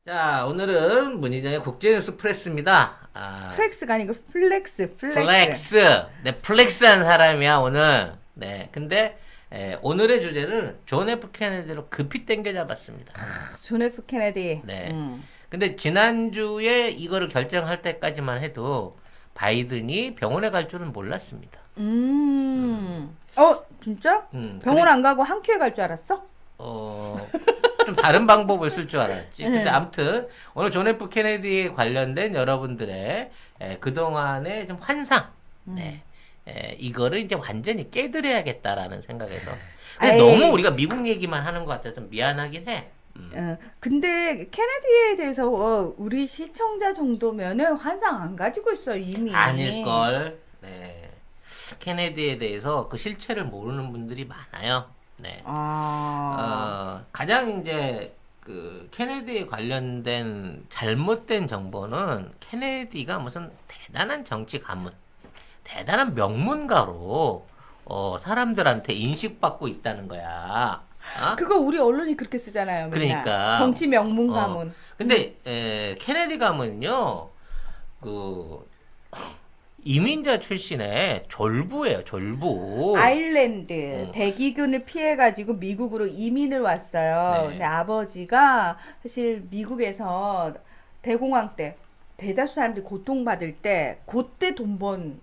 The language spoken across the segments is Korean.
자, 오늘은 문희정의 국제뉴스 프레스입니다. 플렉스가 아니고 플렉스. 플렉스. 네, 플렉스한 사람이야, 오늘. 네, 근데, 오늘의 주제는 존 F 케네디로 급히 땡겨 잡았습니다. 존 F 케네디. 네. 근데 지난주에 이거를 결정할 때까지만 해도 바이든이 병원에 갈 줄은 몰랐습니다. 진짜? 병원 안 가고 한 큐에 갈 줄 알았어? 좀 다른 방법을 쓸 줄 알았지. 근데 아무튼 오늘 존 F 케네디에 관련된 여러분들의 그동안의 좀 환상, 이거를 이제 완전히 깨드려야겠다라는 생각에서. 근데 너무 우리가 미국 얘기만 하는 것 같아서 좀 미안하긴 해. 근데 케네디에 대해서 우리 시청자 정도면은 환상 안 가지고 있어 이미. 아닐걸. 네. 케네디에 대해서 그 실체를 모르는 분들이 많아요. 네. 가장 이제 그 케네디에 관련된 잘못된 정보는 케네디가 무슨 대단한 정치 가문, 대단한 명문가로 사람들한테 인식받고 있다는 거야. 그거 우리 언론이 그렇게 쓰잖아요. 맨날. 그러니까 정치 명문 가문. 근데 케네디 가문은요, 그 이민자 출신의 졸부예요, 졸부. 아일랜드 대기근을 피해가지고 미국으로 이민을 왔어요. 네. 근데 아버지가 사실 미국에서 대공황 때 대다수 사람들이 고통받을 때 그때 돈 번.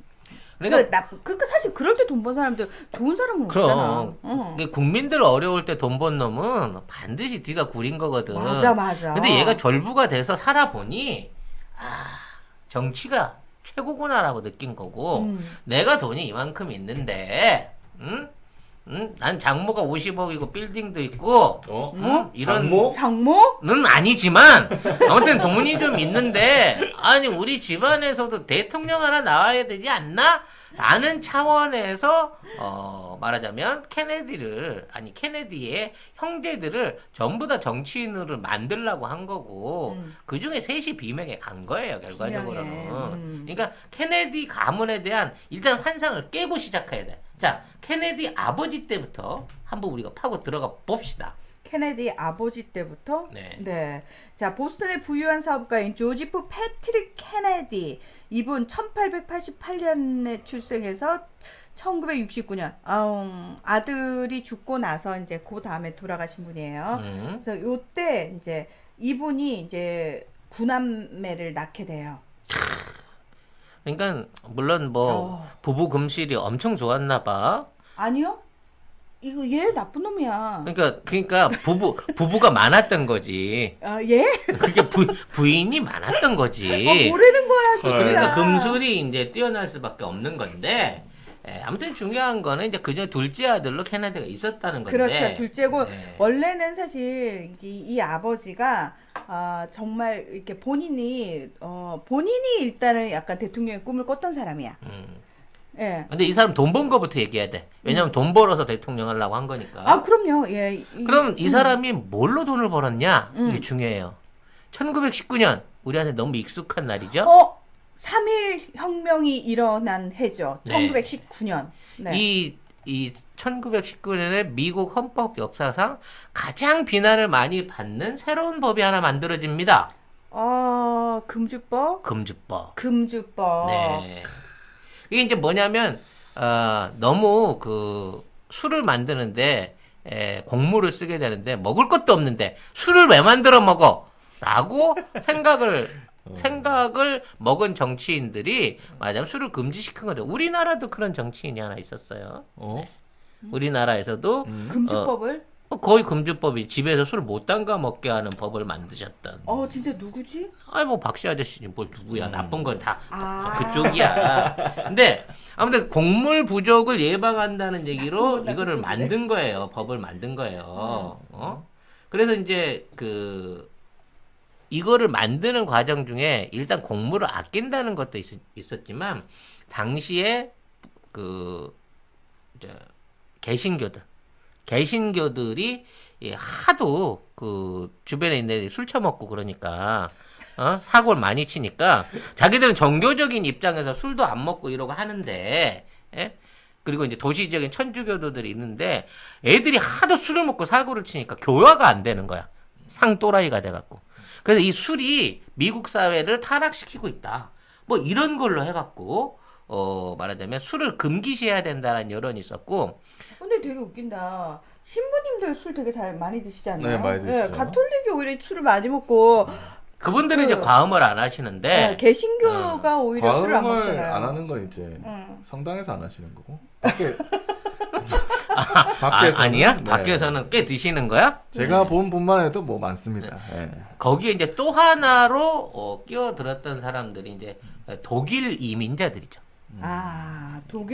그러니까 사실 그럴 때 돈 번 사람들 좋은 사람은 없잖아. 그럼 국민들 어려울 때 돈 번 놈은 반드시 뒤가 구린 거거든. 맞아. 근데 얘가 졸부가 돼서 살아보니 정치가 최고구나라고 느낀 거고, 내가 돈이 이만큼 있는데, 난 장모가 50억이고 빌딩도 있고, 이런 장모? 아니지만 아무튼 돈이 좀 있는데, 아니 우리 집안에서도 대통령 하나 나와야 되지 않나? 라는 차원에서 말하자면 케네디의 형제들을 전부 다 정치인으로 만들려고 한 거고, 그 중에 셋이 비명에 간 거예요, 결과적으로는. 그러니까 케네디 가문에 대한 일단 환상을 깨고 시작해야 돼. 자, 케네디 아버지 때부터 한번 우리가 파고 들어가 봅시다. 케네디 아버지 때부터? 네. 자, 보스턴의 부유한 사업가인 조지프 패트릭 케네디. 이분 1888년에 출생해서 1969년 아들이 죽고 나서 이제 그 다음에 돌아가신 분이에요. 그래서 요때 이제 이분이 이제 구남매를 낳게 돼요. 그러니까 물론 뭐 부부 금실이 엄청 좋았나 봐. 아니요. 이거 얘 나쁜 놈이야. 그러니까 부부가 많았던 거지. 예? 그게 부인이 많았던 거지. 모르는 거야 진짜. 그러니까 금술이 이제 뛰어날 수밖에 없는 건데, 아무튼 중요한 거는 이제 그중에 둘째 아들로 케네디가 있었다는 건데. 그렇죠. 둘째고 원래는 사실 이 아버지가 정말 이렇게 본인이 일단은 약간 대통령의 꿈을 꿨던 사람이야. 예. 근데 이 사람 돈 번 거부터 얘기해야 돼. 왜냐면 돈 벌어서 대통령 하려고 한 거니까. 그럼요. 예. 그럼 이 사람이 뭘로 돈을 벌었냐? 이게 중요해요. 1919년, 우리한테 너무 익숙한 날이죠? 3.1 혁명이 일어난 해죠. 네. 1919년. 네. 이 1919년에 미국 헌법 역사상 가장 비난을 많이 받는 새로운 법이 하나 만들어집니다. 금주법? 금주법. 네. 이게 이제 뭐냐면, 너무 술을 만드는데, 곡물을 쓰게 되는데, 먹을 것도 없는데, 술을 왜 만들어 먹어? 라고 생각을 먹은 정치인들이, 말하자면 술을 금지시킨 거죠. 우리나라도 그런 정치인이 하나 있었어요. 우리나라에서도, 금주법을? 거의 금주법이 집에서 술 못 담가 먹게 하는 법을 만드셨던. 진짜 누구지? 뭐 박씨 아저씨니 뭘 누구야. 나쁜 건 다 그쪽이야. 근데 아무튼 곡물 부족을 예방한다는 얘기로 이거를 만든 거예요. 법을 만든 거예요. 그래서 이제 이거를 만드는 과정 중에 일단 곡물을 아낀다는 것도 있었지만, 당시에 개신교들이 하도 주변에 있는 애들이 술 처먹고 그러니까 사고를 많이 치니까 자기들은 종교적인 입장에서 술도 안 먹고 이러고 하는데, 그리고 이제 도시적인 천주교도들이 있는데 애들이 하도 술을 먹고 사고를 치니까 교화가 안 되는 거야. 상또라이가 돼갖고. 그래서 이 술이 미국 사회를 타락시키고 있다. 뭐 이런 걸로 해갖고 말하자면 술을 금기시해야 된다는 여론이 있었고. 근데 되게 웃긴다. 신부님들 술 되게 잘 많이 드시잖아요. 네, 많이 드시죠. 가톨릭이 오히려 술을 많이 먹고 그분들은 이제 과음을 안 하시는데 개신교가 오히려 술을 안 과음을 먹잖아요. 안 하는 건 이제 응. 성당에서 안 하시는 거고 밖에서는, 아니야? 네. 밖에서는 꽤 드시는 거야? 제가 본 분만 해도 뭐 많습니다. 예. 거기에 이제 또 하나로 끼어들었던 사람들이 이제 독일 이민자들이죠.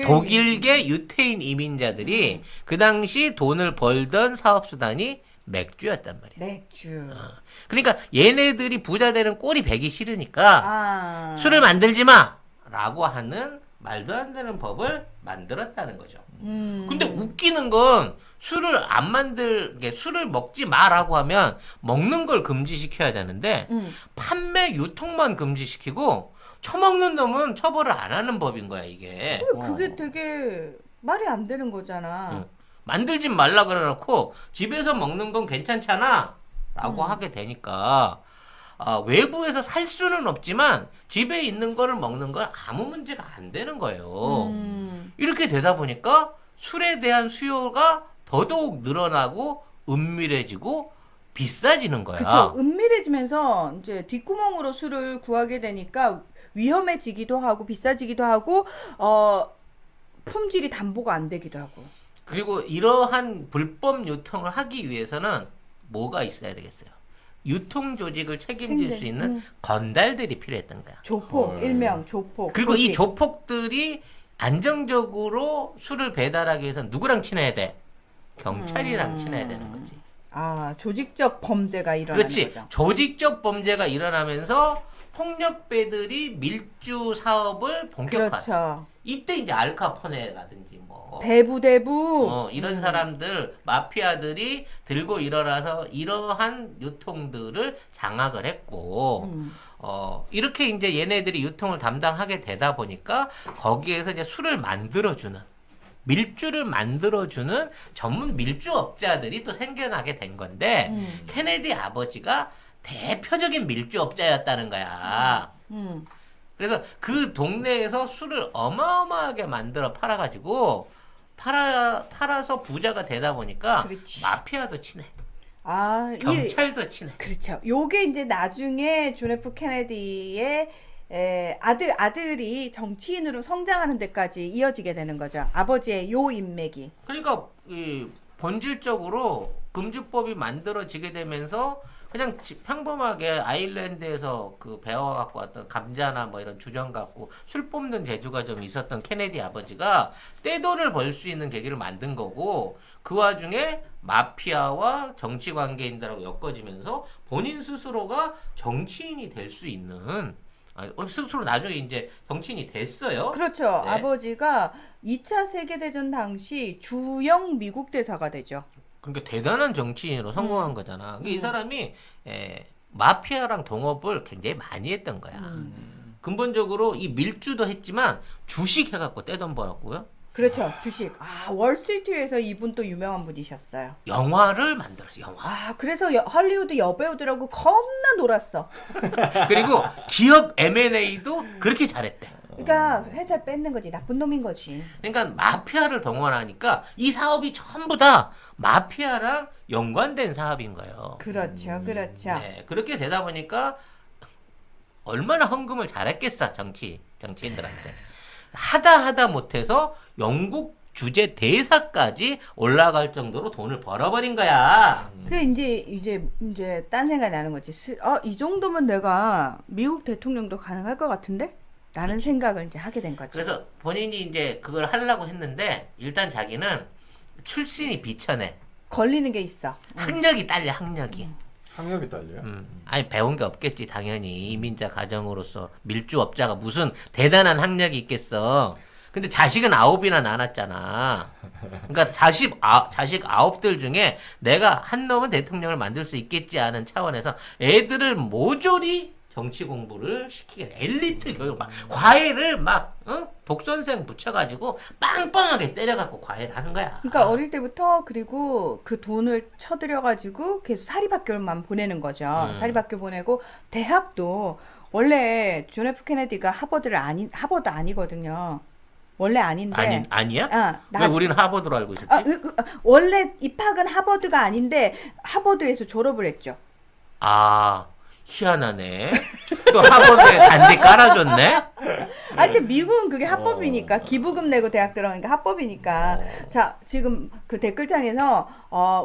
독일계 유태인 이민자들이 그 당시 돈을 벌던 사업 수단이 맥주였단 말이에요. 맥주. 그러니까 얘네들이 부자 되는 꼴이 배기 싫으니까 술을 만들지 마라고 하는 말도 안 되는 법을 만들었다는 거죠. 근데 웃기는 건 술을 먹지 마라고 하면 먹는 걸 금지시켜야 되는데 판매 유통만 금지시키고 처먹는 놈은 처벌을 안 하는 법인 거야, 이게. 그게 되게 말이 안 되는 거잖아. 만들지 말라 그래놓고 집에서 먹는 건 괜찮잖아 라고 하게 되니까 외부에서 살 수는 없지만 집에 있는 거를 먹는 건 아무 문제가 안 되는 거예요. 이렇게 되다 보니까 술에 대한 수요가 더더욱 늘어나고 은밀해지고 비싸지는 거야. 그렇죠. 은밀해지면서 이제 뒷구멍으로 술을 구하게 되니까 위험해지기도 하고 비싸지기도 하고 품질이 담보가 안 되기도 하고. 그리고 이러한 불법 유통을 하기 위해서는 뭐가 있어야 되겠어요? 유통 조직을 책임질 수 있는 건달들이 필요했던 거야. 조폭, 일명 조폭. 그리고 이 조직. 조폭들이 안정적으로 술을 배달하기 위해서 누구랑 친해야 돼? 경찰이랑 친해야 되는 거지. 조직적 범죄가 일어나는 그렇지. 거죠. 조직적 범죄가 일어나면서 폭력배들이 밀주 사업을 본격화하죠. 그렇죠. 이때 이제 알카포네라든지 뭐 대부 이런 사람들 마피아들이 들고 일어나서 이러한 유통들을 장악을 했고 이렇게 이제 얘네들이 유통을 담당하게 되다 보니까 거기에서 이제 술을 만들어주는 밀주를 만들어주는 전문 밀주업자들이 또 생겨나게 된 건데 케네디 아버지가 대표적인 밀주업자였다는 거야. 그래서 그 동네에서 술을 어마어마하게 만들어 팔아가지고 팔아서 부자가 되다 보니까 그렇지. 마피아도 친해. 경찰도 친해. 그렇죠. 요게 이제 나중에 존 F 케네디의 아들이 정치인으로 성장하는 데까지 이어지게 되는 거죠. 아버지의 요 인맥이. 그러니까 본질적으로 금주법이 만들어지게 되면서 그냥 평범하게 아일랜드에서 그 배워 갖고 왔던 감자나 뭐 이런 주전 갖고 술 뽑는 재주가 좀 있었던 케네디 아버지가 떼돈을 벌 수 있는 계기를 만든 거고 그 와중에 마피아와 정치 관계인들하고 엮어지면서 본인 스스로가 정치인이 될 수 있는 스스로 나중에 이제 정치인이 됐어요. 그렇죠. 네. 아버지가 2차 세계대전 당시 주영 미국 대사가 되죠. 그러니까 대단한 정치인으로 성공한 거잖아. 이 사람이 마피아랑 동업을 굉장히 많이 했던 거야. 근본적으로 이 밀주도 했지만 주식 해갖고 떼돈 벌었고요. 그렇죠. 주식. 월스트리트에서 이분 또 유명한 분이셨어요. 영화를 만들었어. 영화. 그래서 헐리우드 여배우들하고 겁나 놀았어. 그리고 기업 M&A도 그렇게 잘했대. 그러니까 회사를 뺏는 거지. 나쁜 놈인 거지. 그러니까 마피아를 동원하니까 이 사업이 전부 다 마피아랑 연관된 사업인 거예요. 그렇죠. 그렇죠. 네, 그렇게 되다 보니까 얼마나 헌금을 잘했겠어 정치인들한테. 하다 못해서 영국 주재 대사까지 올라갈 정도로 돈을 벌어버린 거야. 그 이제 딴 생각이 나는 거지. 이 정도면 내가 미국 대통령도 가능할 것 같은데? 라는 생각을 이제 하게 된 거죠. 그래서 본인이 이제 그걸 하려고 했는데 일단 자기는 출신이 비천해. 걸리는 게 있어. 학력이 딸려 학력이. 학력이 딸려요? 아니 배운 게 없겠지 당연히 이민자 가정으로서 밀주업자가 무슨 대단한 학력이 있겠어. 근데 자식은 9이나 낳았잖아. 그러니까 자식 9들 중에 내가 한 놈은 대통령을 만들 수 있겠지 하는 차원에서 애들을 모조리 정치 공부를 시키게 엘리트 교육 막 과외를 막 독선생 붙여가지고 빵빵하게 때려갖고 과외를 하는 거야. 그러니까 어릴 때부터 그리고 그 돈을 쳐들여가지고 계속 사립학교만 보내는 거죠. 사립학교 보내고 대학도 원래 존 F 케네디가 하버드 아니거든요. 원래 아닌데. 아니야? 왜 왜 우리는 하버드로 알고 있었지? 원래 입학은 하버드가 아닌데 하버드에서 졸업을 했죠. 아, 희한하네. 또 하버드에 단지 깔아줬네? 근데 미국은 그게 합법이니까 기부금 내고 대학 들어가니까 합법이니까. 자, 지금 그 댓글창에서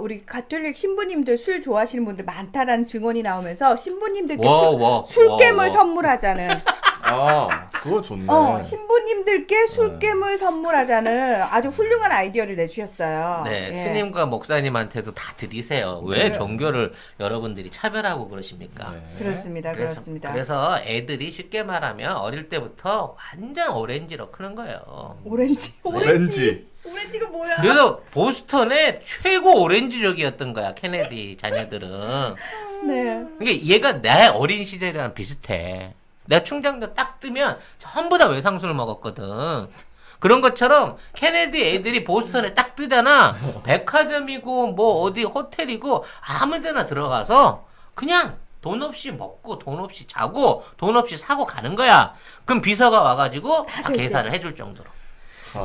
우리 가톨릭 신부님들 술 좋아하시는 분들 많다라는 증언이 나오면서 신부님들께 술깨물 선물하자는. 그거 좋네. 신부님들께 술깨물 선물하자는 아주 훌륭한 아이디어를 내주셨어요. 네, 예. 스님과 목사님한테도 다 드리세요. 왜 네. 종교를 여러분들이 차별하고 그러십니까? 네. 그렇습니다. 그렇습니다. 그래서 애들이 쉽게 말하면 어릴 때부터 완전 오렌지로 크는 거예요. 오렌지가 뭐야? 그래서 보스턴의 최고 오렌지족이었던 거야, 케네디 자녀들은. 네. 이게 얘가 내 어린 시절이랑 비슷해. 내가 충장도 딱 뜨면 전부 다 외상술을 먹었거든. 그런 것처럼 케네디 애들이 보스턴에 딱 뜨잖아. 백화점이고 뭐 어디 호텔이고 아무 데나 들어가서 그냥 돈 없이 먹고 돈 없이 자고 돈 없이 사고 가는 거야. 그럼 비서가 와가지고 다 계산을 해줄 정도로.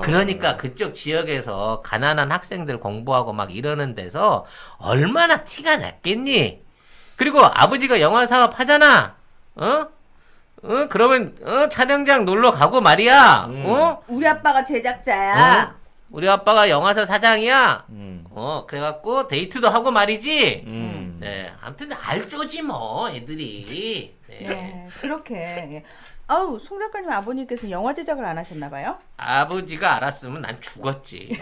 그러니까 그쪽 지역에서 가난한 학생들 공부하고 막 이러는 데서 얼마나 티가 났겠니? 그리고 아버지가 영화 사업 하잖아. 그러면 촬영장 놀러 가고 말이야. 우리 아빠가 제작자야. 우리 아빠가 영화사 사장이야. 그래갖고 데이트도 하고 말이지. 네, 아무튼 알조지 뭐 애들이. 네. 네, 그렇게. 예. 송 작가님 아버님께서 영화 제작을 안 하셨나 봐요? 아버지가 알았으면 난 죽었지. 네.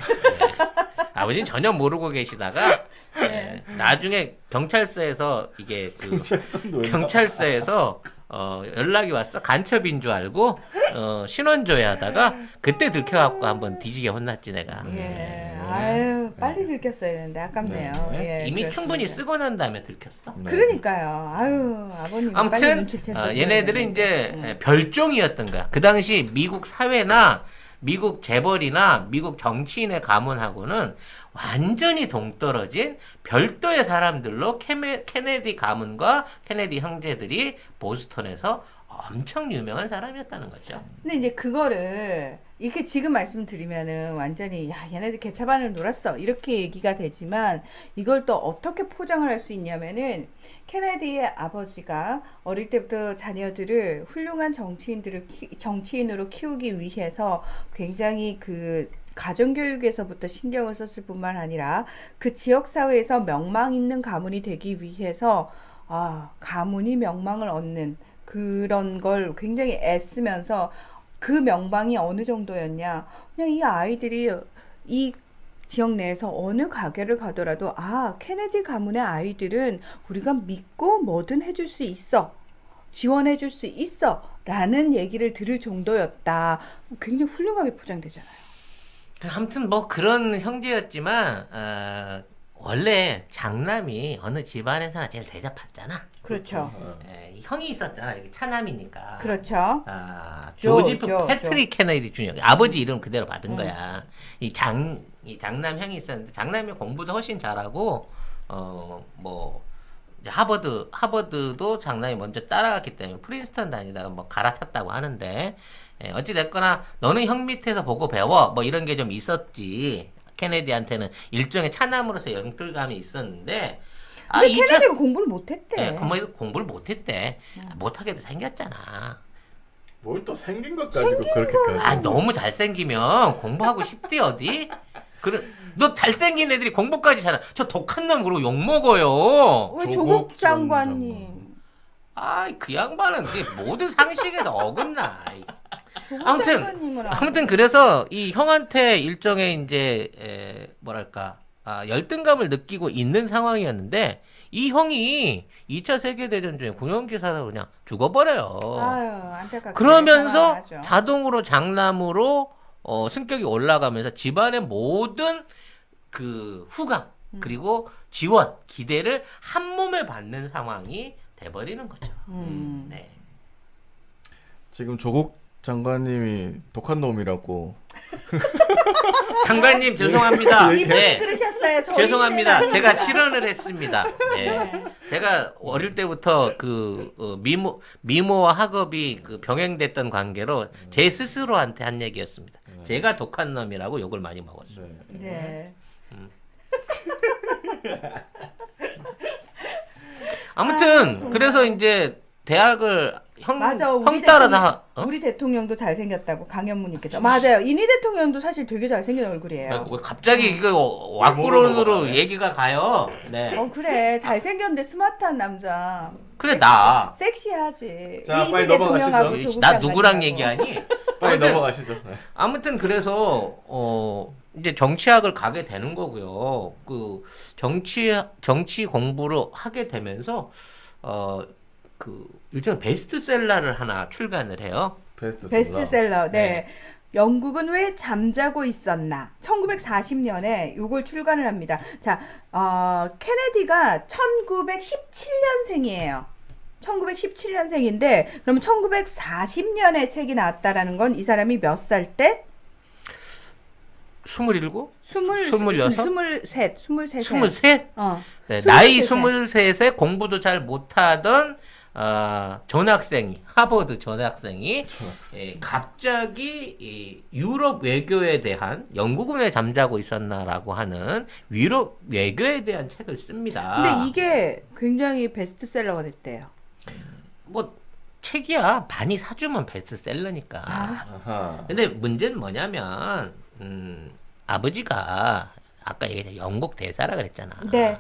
아버지는 전혀 모르고 계시다가 나중에 경찰서에서 이게 경찰서에서 연락이 왔어. 간첩인 줄 알고 신원 조회하다가 그때 들켜갖고 한번 뒤지게 혼났지 내가. 빨리 들켰어야 되는데 아깝네요. 이미 그렇습니다. 충분히 쓰고 난 다음에 들켰어. 그러니까요. 아버님 빨리 아무튼 눈치챘어요. 얘네들은 이제 별종이었던 거야. 그 당시 미국 사회나 미국 재벌이나 미국 정치인의 가문하고는 완전히 동떨어진 별도의 사람들로 케네디 가문과 케네디 형제들이 보스턴에서 엄청 유명한 사람이었다는 거죠. 근데 이제 그거를 이렇게 지금 말씀드리면은 완전히 얘네들 개차반을 놀았어 이렇게 얘기가 되지만 이걸 또 어떻게 포장을 할 수 있냐면은 케네디의 아버지가 어릴 때부터 자녀들을 훌륭한 정치인으로 키우기 위해서 굉장히 그 가정교육에서부터 신경을 썼을 뿐만 아니라 그 지역사회에서 명망 있는 가문이 되기 위해서 가문이 명망을 얻는 그런 걸 굉장히 애쓰면서 그 명방이 어느 정도였냐. 그냥 이 아이들이 이 지역 내에서 어느 가게를 가더라도 케네디 가문의 아이들은 우리가 믿고 뭐든 해줄 수 있어. 지원해줄 수 있어. 라는 얘기를 들을 정도였다. 굉장히 훌륭하게 포장되잖아요. 아무튼 뭐 그런 형제였지만 원래 장남이 어느 집안에서나 제일 대접받잖아. 그렇죠. 형이 있었잖아. 이렇게 차남이니까. 그렇죠. 조지프 패트릭 케네디 주니어. 아버지 이름 그대로 받은 거야. 이 장남 형이 있었는데 장남이 공부도 훨씬 잘하고 뭐 하버드도 장남이 먼저 따라갔기 때문에 프린스턴 다니다가 뭐 갈아탔다고 하는데 어찌 됐거나 너는 형 밑에서 보고 배워 뭐 이런 게 좀 있었지. 케네디한테는 일종의 차남으로서 연끌감이 있었는데 근데 케네디가 공부를 못했대. 공부를 못했대. 못하게도 생겼잖아. 뭘 또 생긴 것 가지고 그렇게까지. 너무 잘생기면 공부하고 싶디 어디? 너 잘생긴 애들이 공부까지 잘해. 저 독한 놈 그러고 욕먹어요. 왜 조국 장관님. 그 양반은 모든 상식에도 어긋나. 아무튼 그래서 이 형한테 일종의 이제 뭐랄까 열등감을 느끼고 있는 상황이었는데 이 형이 2차 세계대전 중에 군용기사로 그냥 죽어버려요. 안타깝게. 그러면서 자동으로 장남으로 승격이 올라가면서 집안의 모든 그 후광 그리고 지원 기대를 한 몸에 받는 상황이 돼버리는 거죠. 네. 지금 조국 장관님이 독한 놈이라고. 장관님 죄송합니다. 이분이 네. 그러셨어요. 저희는 죄송합니다. 아닙니다. 제가 실언을 했습니다. 네. 제가 어릴 때부터 그 미모와 학업이 그 병행됐던 관계로 제 스스로한테 한 얘기였습니다. 제가 독한 놈이라고 욕을 많이 먹었어요. 네. 아무튼 그래서 이제 대학을 형 따라서 우리 대통령도 잘생겼다고 강현무님께서 맞아요. 이니 대통령도 사실 되게 잘생긴 얼굴이에요. 갑자기 이거 왁구론으로 얘기가 가요. 네. 그래 잘생겼는데 스마트한 남자. 그래 나. 섹시하지. 자, 이니 빨리 넘어가시죠. 대통령하고 조국 나 누구랑 장관님하고. 얘기하니? 빨리 아무튼 넘어가시죠. 네. 아무튼 그래서 이제 정치학을 가게 되는 거고요. 그 정치 공부를 하게 되면서 그 일종의 베스트셀러를 하나 출간을 해요. 베스트셀러. 네. 영국은 왜 잠자고 있었나? 1940년에 요걸 출간을 합니다. 자, 케네디가 1917년생이에요. 1917년생인데 그러면 1940년에 책이 나왔다라는 건 이 사람이 몇 살 때? 27? 23. 23? 네, 23 나이 세. 23세 공부도 잘 못하던 전학생이 하버드 전학생이 갑자기 이 유럽 외교에 대한 영국은 왜 잠자고 있었나라고 하는 유럽 외교에 대한 책을 씁니다. 근데 이게 굉장히 베스트셀러가 됐대요. 뭐 책이야 많이 사주면 베스트셀러니까. 아하. 근데 문제는 뭐냐면 아버지가 아까 얘기했잖아 영국 대사라 그랬잖아. 네.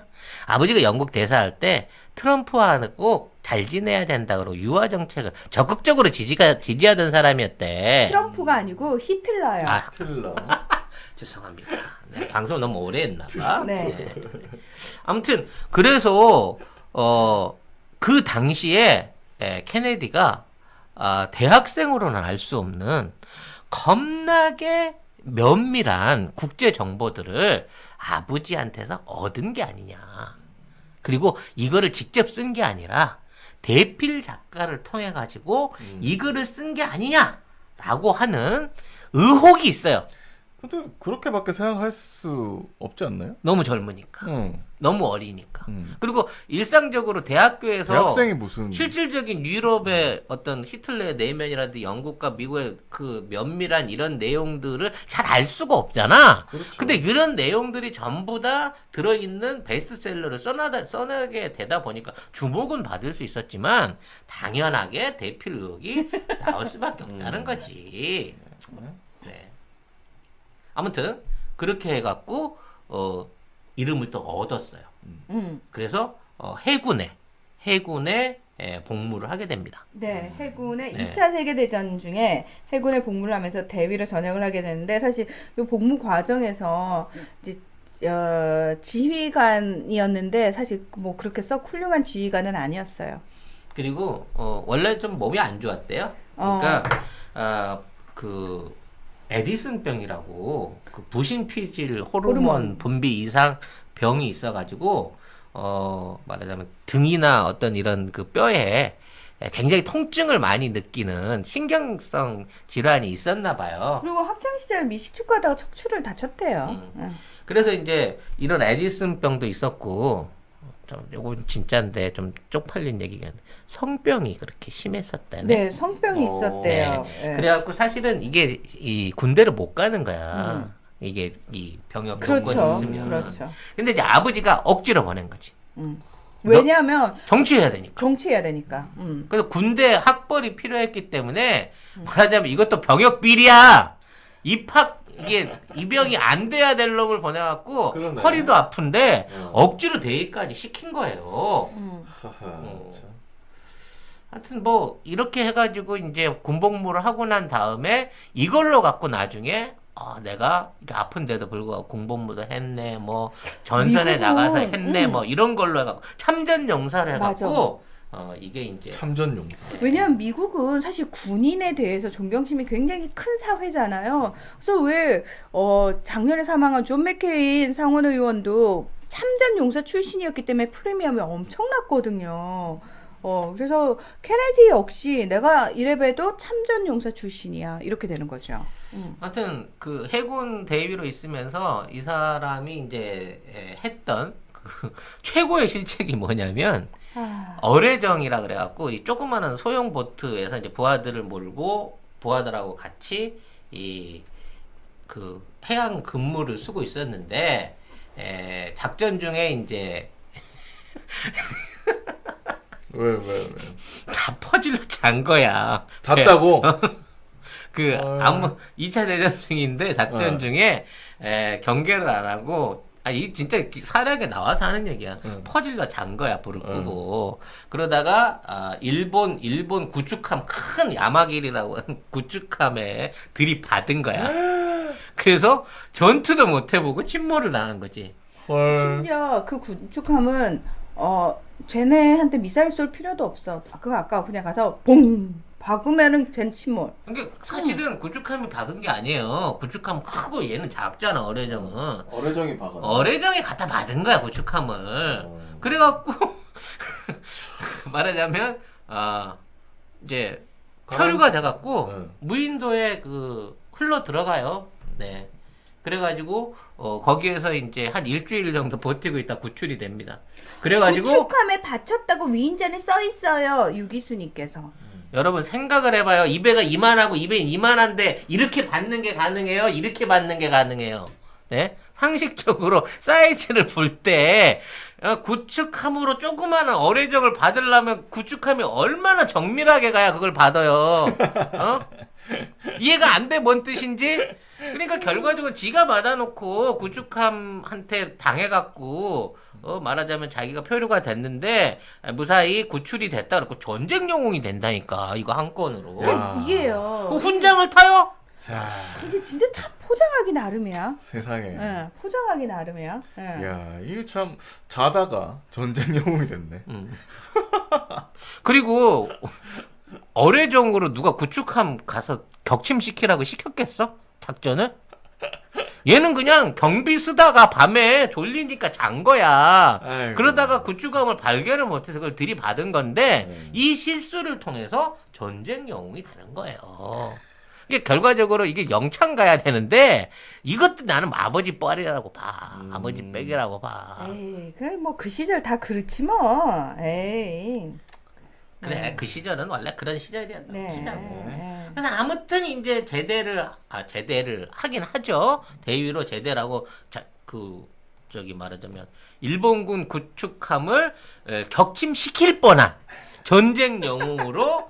아버지가 영국 대사할 때 트럼프하고 잘 지내야 된다 그러고 유화 정책을 적극적으로 지지하던 사람이었대. 트럼프가 아니고 히틀러요. 아, 틀러. 죄송합니다. 네, 방송 너무 오래 했나 봐. 네. 아무튼 그래서 그 당시에 케네디가 대학생으로는 알 수 없는 겁나게 면밀한 국제 정보들을 아버지한테서 얻은 게 아니냐. 그리고 이거를 직접 쓴 게 아니라 대필 작가를 통해 가지고 이 글을 쓴 게 아니냐라고 하는 의혹이 있어요. 근데 그렇게밖에 생각할 수 없지 않나요? 너무 젊으니까. 응. 너무 어리니까. 그리고 일상적으로 대학교에서 대학생이 무슨 실질적인 유럽의 어떤 히틀러의 내면이라든지 영국과 미국의 그 면밀한 이런 내용들을 잘 알 수가 없잖아. 그렇죠. 근데 이런 내용들이 전부 다 들어있는 베스트셀러를 써내게 되다 보니까 주목은 받을 수 있었지만 당연하게 대필 의혹이 나올 수밖에 없다는 거지. 네. 아무튼 그렇게 해갖고 이름을 또 얻었어요. 그래서 해군에 복무를 하게 됩니다. 네, 해군의 네. 2차 세계대전 중에 해군에 복무를 하면서 대위로 전역을 하게 되는데 사실 이 복무 과정에서 이제 지휘관이었는데 사실 뭐 그렇게 썩 훌륭한 지휘관은 아니었어요. 그리고 원래 좀 몸이 안 좋았대요. 그러니까 그 에디슨병이라고 그 부신피질 호르몬 분비 이상 병이 있어가지고 말하자면 등이나 어떤 이런 그 뼈에 굉장히 통증을 많이 느끼는 신경성 질환이 있었나 봐요. 그리고 학창 시절 미식축구하다가 척추를 다쳤대요. 그래서 이제 이런 에디슨병도 있었고 요건 진짜인데 좀 쪽팔린 얘기가 성병이 그렇게 심했었다네. 네, 성병이 있었대요. 네. 그래갖고 사실은 이게 이 군대를 못 가는 거야. 이게 이 병역 요건이 그렇죠. 있으면. 그렇죠. 근데 이제 아버지가 억지로 보낸 거지. 왜냐하면 정치해야 되니까. 정치해야 되니까. 그래서 군대 학벌이 필요했기 때문에 말하자면 이것도 병역 비리야. 이게 입영이 안 돼야 될 놈을 보내갖고 그러네. 허리도 아픈데 억지로 대위까지 시킨 거예요. 하하. 참. 하여튼 뭐 이렇게 해가지고 이제 군복무를 하고 난 다음에 이걸로 갖고 나중에 내가 이렇게 아픈데도 불구하고 군복무도 했네, 뭐 전선에 미국은, 나가서 했네, 뭐 이런 걸로 해갖고 참전 용사를 해갖고 이게 이제 참전 용사. 왜냐하면 미국은 사실 군인에 대해서 존경심이 굉장히 큰 사회잖아요. 그래서 왜 작년에 사망한 존 맥케인 상원 의원도 참전 용사 출신이었기 때문에 프리미엄이 엄청났거든요. 그래서 케네디 역시 내가 이래봬도 참전용사 출신이야. 이렇게 되는 거죠. 하여튼 그 해군 대위로 있으면서 이 사람이 이제 했던 그 최고의 실책이 뭐냐면 어뢰정이라 그래갖고 이 조그마한 소형 보트에서 이제 부하들을 몰고 부하들하고 같이 이 그 해양 근무를 쓰고 있었는데 작전 중에 이제 왜? 다 퍼질러 잔 거야. 잤다고? 그 아무 2차 대전 중인데 작전 중에 경계를 안 하고 이 진짜 사례에 나와서 하는 얘기야. 퍼질러 잔 거야 불을 끄고. 그러다가 일본 구축함 큰 야마길이라고 하는 구축함에 들이받은 거야. 그래서 전투도 못 해보고 침몰을 당한 거지. 헐. 심지어 그 구축함은 쟤네한테 미사일 쏠 필요도 없어. 그거 아까 그냥 가서 봉 박으면은 쟨 침몰. 근데 사실은 구축함이 박은 게 아니에요. 구축함 크고 얘는 작잖아 어뢰정은. 어뢰정이 박아. 어뢰정이 갖다 받은 거야 구축함을. 그래갖고 말하자면 이제 표류가 돼갖고 무인도에 그 흘러 들어가요. 네. 그래가지고 거기에서 이제 한 일주일 정도 버티고 있다 구출이 됩니다. 그래가지고 구축함에 받쳤다고 위인전에 써 있어요. 유기수님께서. 여러분 생각을 해봐요. 이 배가 이만하고 이 배는 이만한데 이렇게 받는 게 가능해요? 이렇게 받는 게 가능해요? 네? 상식적으로 사이즈를 볼 때 구축함으로 조그마한 어뢰정을 받으려면 구축함이 얼마나 정밀하게 가야 그걸 받아요. 이해가 안 돼 뭔 뜻인지? 그러니까 결과적으로 지가 받아놓고 구축함한테 당해갖고 말하자면 자기가 표류가 됐는데 무사히 구출이 됐다 그러고 전쟁 영웅이 된다니까 이거 한 건으로. 그러니까 이게요. 훈장을 타요? 자, 이게 진짜 참 포장하기 나름이야. 세상에. 예, 포장하기 나름이야. 예. 야, 이거 참 자다가 전쟁 영웅이 됐네. 그리고 어뢰정으로 누가 구축함 가서 격침시키라고 시켰겠어? 작전을? 얘는 그냥 경비 쓰다가 밤에 졸리니까 잔 거야. 아이고. 그러다가 구축함을 발견을 못해서 그걸 들이받은 건데 이 실수를 통해서 전쟁 영웅이 되는 거예요. 이게 결과적으로 이게 영창 가야 되는데 이것도 나는 아버지 뻘이라고 봐. 아버지 빽이라고 봐. 에이, 그 시절 다 그렇지 뭐. 에이. 그래 그 시절은 원래 그런 시절이었다. 네. 시절이고. 그래서 아무튼 이제 제대를 하긴 하죠. 대위로 제대라고 저기 말하자면 일본군 구축함을 격침시킬 뻔한 전쟁 영웅으로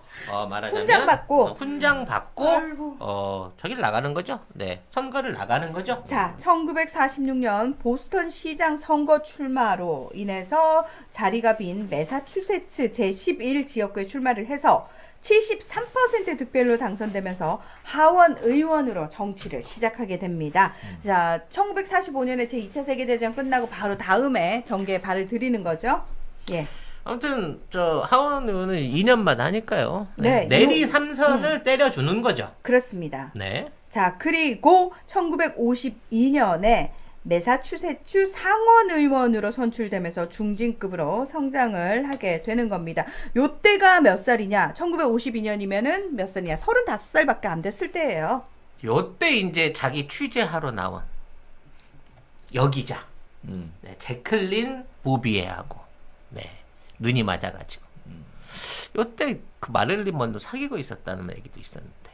말하자면 훈장 받고 저길 나가는 거죠. 네, 선거를 나가는 거죠. 자, 1946년 보스턴 시장 선거 출마로 인해서 자리가 빈 매사추세츠 제11 지역구에 출마를 해서 73% 득표율로 당선되면서 하원 의원으로 정치를 시작하게 됩니다. 자, 1945년에 제2차 세계대전 끝나고 바로 다음에 정계에 발을 들이는 거죠. 예. 아무튼 저 하원 의원은 2년마다 하니까요. 네, 내리 3선을 때려주는 거죠. 그렇습니다. 네. 자, 그리고 1952년에 매사추세츠 상원 의원으로 선출되면서 중진급으로 성장을 하게 되는 겁니다. 요때가 몇 살이냐? 1952년이면은 몇 살이냐? 35살밖에 안 됐을 때예요. 요때 이제 자기 취재하러 나온 여기자. 네, 제클린 보비에하고 네. 눈이 맞아가지고 요때 그 마릴린 먼로 사귀고 있었다는 얘기도 있었는데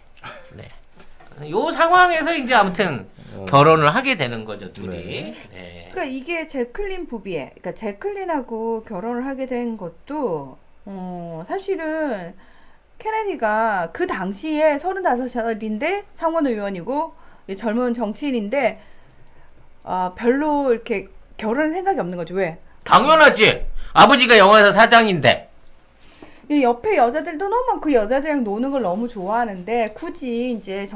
네. 요 상황에서 이제 아무튼 결혼을 하게 되는 거죠 둘이. 네. 그러니까 이게 제클린 부비에, 그러니까 제클린하고 결혼을 하게 된 것도 사실은 케네디가 그 당시에 35살인데 상원 의원이고 젊은 정치인인데 별로 이렇게 결혼 생각이 없는 거죠. 왜? 당연하지. 아버지가 영화회사 사장인데. 이 옆에 여자들도 너무 그 여자들이랑 노는 걸 너무 좋아하는데 굳이 이제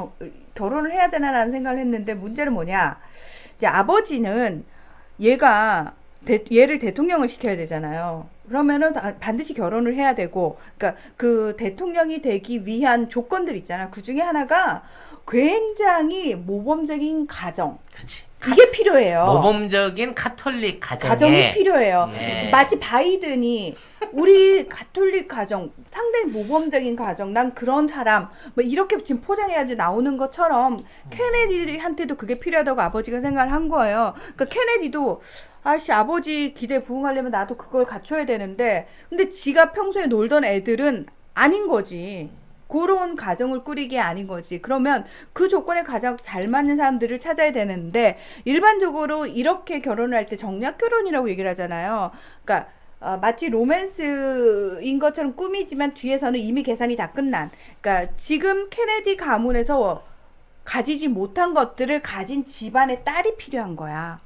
결혼을 해야 되나라는 생각을 했는데 문제는 뭐냐? 이제 아버지는 얘를 대통령을 시켜야 되잖아요. 그러면은 반드시 결혼을 해야 되고, 그러니까 그 대통령이 되기 위한 조건들 있잖아. 그 중에 하나가 굉장히 모범적인 가정. 그렇지. 이게 필요해요. 모범적인 카톨릭 가정에 가정이 필요해요. 네. 마치 바이든이 우리 가톨릭 가정, 상당히 모범적인 가정, 난 그런 사람, 뭐 이렇게 지금 포장해야지 나오는 것처럼 케네디한테도 그게 필요하다고 아버지가 생각을 한 거예요. 그러니까 케네디도 아씨 아버지 기대에 부응하려면 나도 그걸 갖춰야 되는데, 근데 지가 평소에 놀던 애들은 아닌 거지. 그런 가정을 꾸리기 아닌 거지. 그러면 그 조건에 가장 잘 맞는 사람들을 찾아야 되는데, 일반적으로 이렇게 결혼을 할 때 정략 결혼이라고 얘기를 하잖아요. 그러니까 마치 로맨스인 것처럼 꾸미지만 뒤에서는 이미 계산이 다 끝난. 그러니까 지금 케네디 가문에서 가지지 못한 것들을 가진 집안의 딸이 필요한 거야.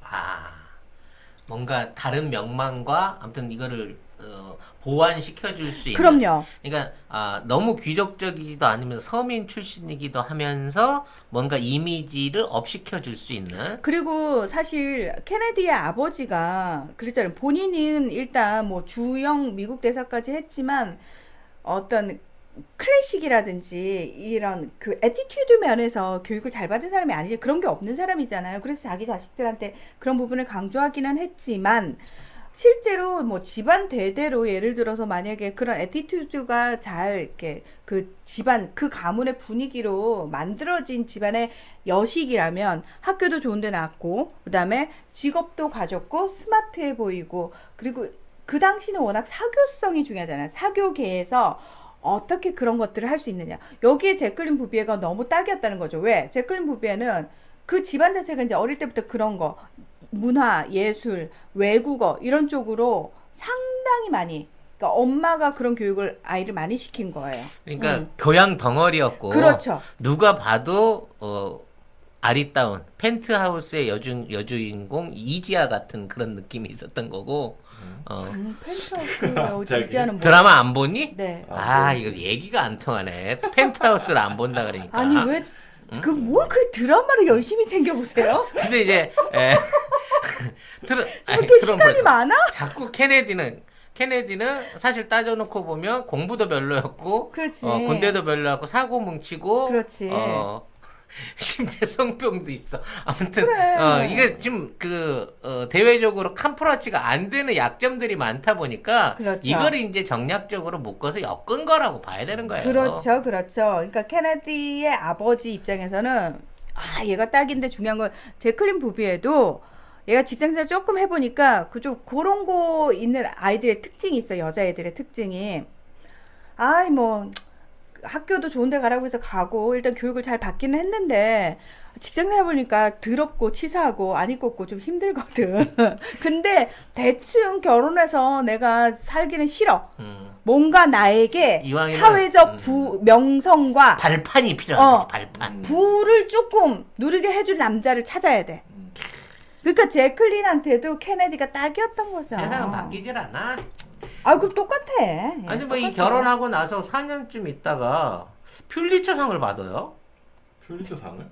뭔가 다른 명망과 아무튼 이거를 보완시켜 줄 수 있는. 그럼요. 그러니까 너무 귀족적이지도 않으면서 서민 출신이기도 하면서 뭔가 이미지를 업시켜 줄 수 있는. 그리고 사실 케네디의 아버지가 그랬잖아요. 본인은 일단 뭐 주영 미국 대사까지 했지만 어떤 클래식이라든지 이런 그 애티튜드 면에서 교육을 잘 받은 사람이 아니지, 그런 게 없는 사람이잖아요. 그래서 자기 자식들한테 그런 부분을 강조하기는 했지만, 실제로 뭐 집안 대대로 예를 들어서 만약에 그런 애티튜드가 잘 이렇게 그 집안 그 가문의 분위기로 만들어진 집안의 여식이라면 학교도 좋은 데 나왔고, 그다음에 직업도 가졌고 스마트해 보이고, 그리고 그 당시는 워낙 사교성이 중요하잖아요. 사교계에서 어떻게 그런 것들을 할 수 있느냐. 여기에 제클린 부비에가 너무 딱이었다는 거죠. 왜? 제클린 부비에는 그 집안 자체가 이제 어릴 때부터 그런 거, 문화, 예술, 외국어 이런 쪽으로 상당히 많이, 그러니까 엄마가 그런 교육을 아이를 많이 시킨 거예요. 그러니까 교양 덩어리였고. 그렇죠. 누가 봐도 아리따운 펜트하우스의 여주인공 이지아 같은 그런 느낌이 있었던 거고. 펜트하우스 어디지않은 뭐. 드라마 안 보니? 네. 이거 얘기가 안 통하네. 펜트하우스를 안 본다 그러니까. 아니 왜 그 드라마를 열심히 챙겨보세요? 근데 이제 그렇게 시간이 많아? 자꾸 케네디는 사실 따져놓고 보면 공부도 별로였고, 그렇지. 군대도 별로였고, 사고 뭉치고, 그렇지. 심지어 성병도 있어. 아무튼 그래. 이게 지금 대외적으로 캄프라치가 안 되는 약점들이 많다 보니까, 그렇죠. 이거를 이제 정략적으로 묶어서 엮은 거라고 봐야 되는 거예요. 그렇죠, 그렇죠. 그러니까 케네디의 아버지 입장에서는 얘가 딱인데 중요한 건 제클린 부비에도 얘가 직장생활 조금 해보니까 그좀 그런 거 있는 아이들의 특징이 있어. 여자애들의 특징이. 뭐 학교도 좋은 데 가라고 해서 가고 일단 교육을 잘 받기는 했는데 직장생활 보니까 더럽고 치사하고 안 입고 좀 힘들거든. 근데 대충 결혼해서 내가 살기는 싫어. 뭔가 나에게 이왕이면, 사회적 명성과 발판이 필요한 거지, 발판. 부를 조금 누리게 해줄 남자를 찾아야 돼. 그러니까 제클린한테도 케네디가 딱이었던 거죠. 세상은 바뀌질 않아. 그럼 똑같아. 아니 뭐 이 결혼하고 나서 4년쯤 있다가 퓰리처상을 받아요. 퓰리처상을?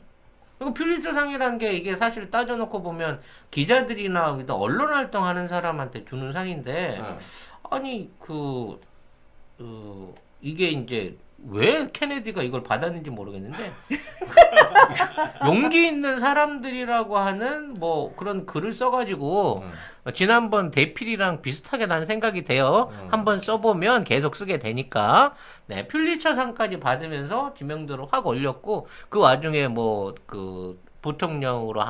이거 퓰리처상이라는 게 이게 사실 따져놓고 보면 기자들이나 언론 활동하는 사람한테 주는 상인데, 아니 이게 이제 왜 케네디가 이걸 받았는지 모르겠는데 용기 있는 사람들이라고 하는 뭐 그런 글을 써가지고 지난번 대필이랑 비슷하게 난 생각이 돼요. 한번 써보면 계속 쓰게 되니까. 네, 퓰리처상까지 받으면서 지명도를 확 올렸고, 그 와중에 뭐 그 부통령으로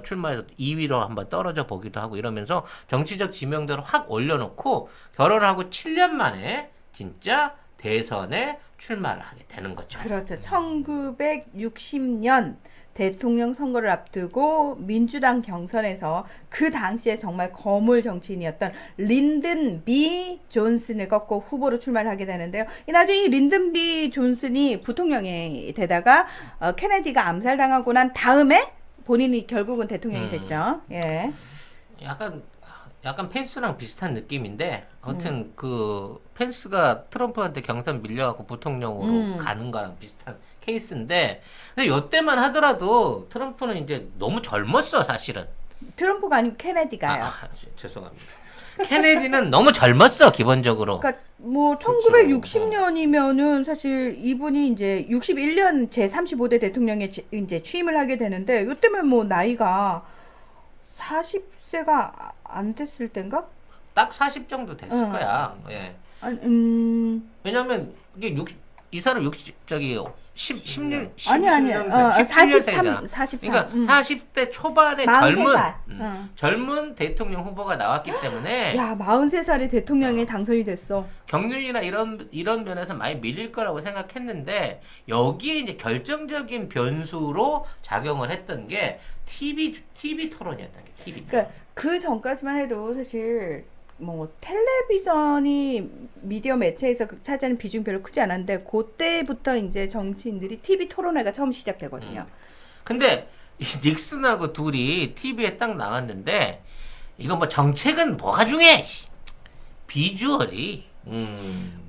출마해서 2위로 한번 떨어져 보기도 하고 이러면서 정치적 지명도를 확 올려놓고 결혼하고 7년 만에 진짜 대선에 출마를 하게 되는 거죠. 그렇죠. 1960년 대통령 선거를 앞두고 민주당 경선에서 그 당시에 정말 거물 정치인이었던 린든 B 존슨을 꺾고 후보로 출마를 하게 되는데요. 나중에 이 린든 B 존슨이 부통령이 되다가 케네디가 암살당하고 난 다음에 본인이 결국은 대통령이 됐죠. 예. 약간 펜스랑 비슷한 느낌인데, 아무튼 그 펜스가 트럼프한테 경선 밀려갖고 부통령으로 가는 거랑 비슷한 케이스인데, 근데 요때만 하더라도 트럼프는 이제 너무 젊었어 사실은. 트럼프가 아니고 케네디가요. 죄송합니다. 케네디는 너무 젊었어 기본적으로. 그러니까 뭐 그렇죠. 1960년이면은 사실 이분이 이제 61년 제 35대 대통령에 이제 취임을 하게 되는데 요때면 뭐 나이가 40세가 안 됐을 땐가? 딱 40 정도 됐을 응. 거야. 예. 아니, 왜냐면 이게 이 사람 16년 아니. 17년생이잖아. 43. 그러니까 40대 초반의 43살. 젊은 대통령 후보가 나왔기 때문에 야, 43살에 대통령에 당선이 됐어. 경륜이나 이런 면에서 많이 밀릴 거라고 생각했는데 여기에 이제 결정적인 변수로 작용을 했던 게 TV 토론이었던 게 TV 토론. 그러니까 그 전까지만 해도 사실 뭐 텔레비전이 미디어 매체에서 차지하는 비중이 별로 크지 않았는데 그때부터 이제 정치인들이 TV 토론회가 처음 시작되거든요. 근데 이 닉슨하고 둘이 TV에 딱 나왔는데 이거 뭐 정책은 뭐가 중요해? 씨. 비주얼이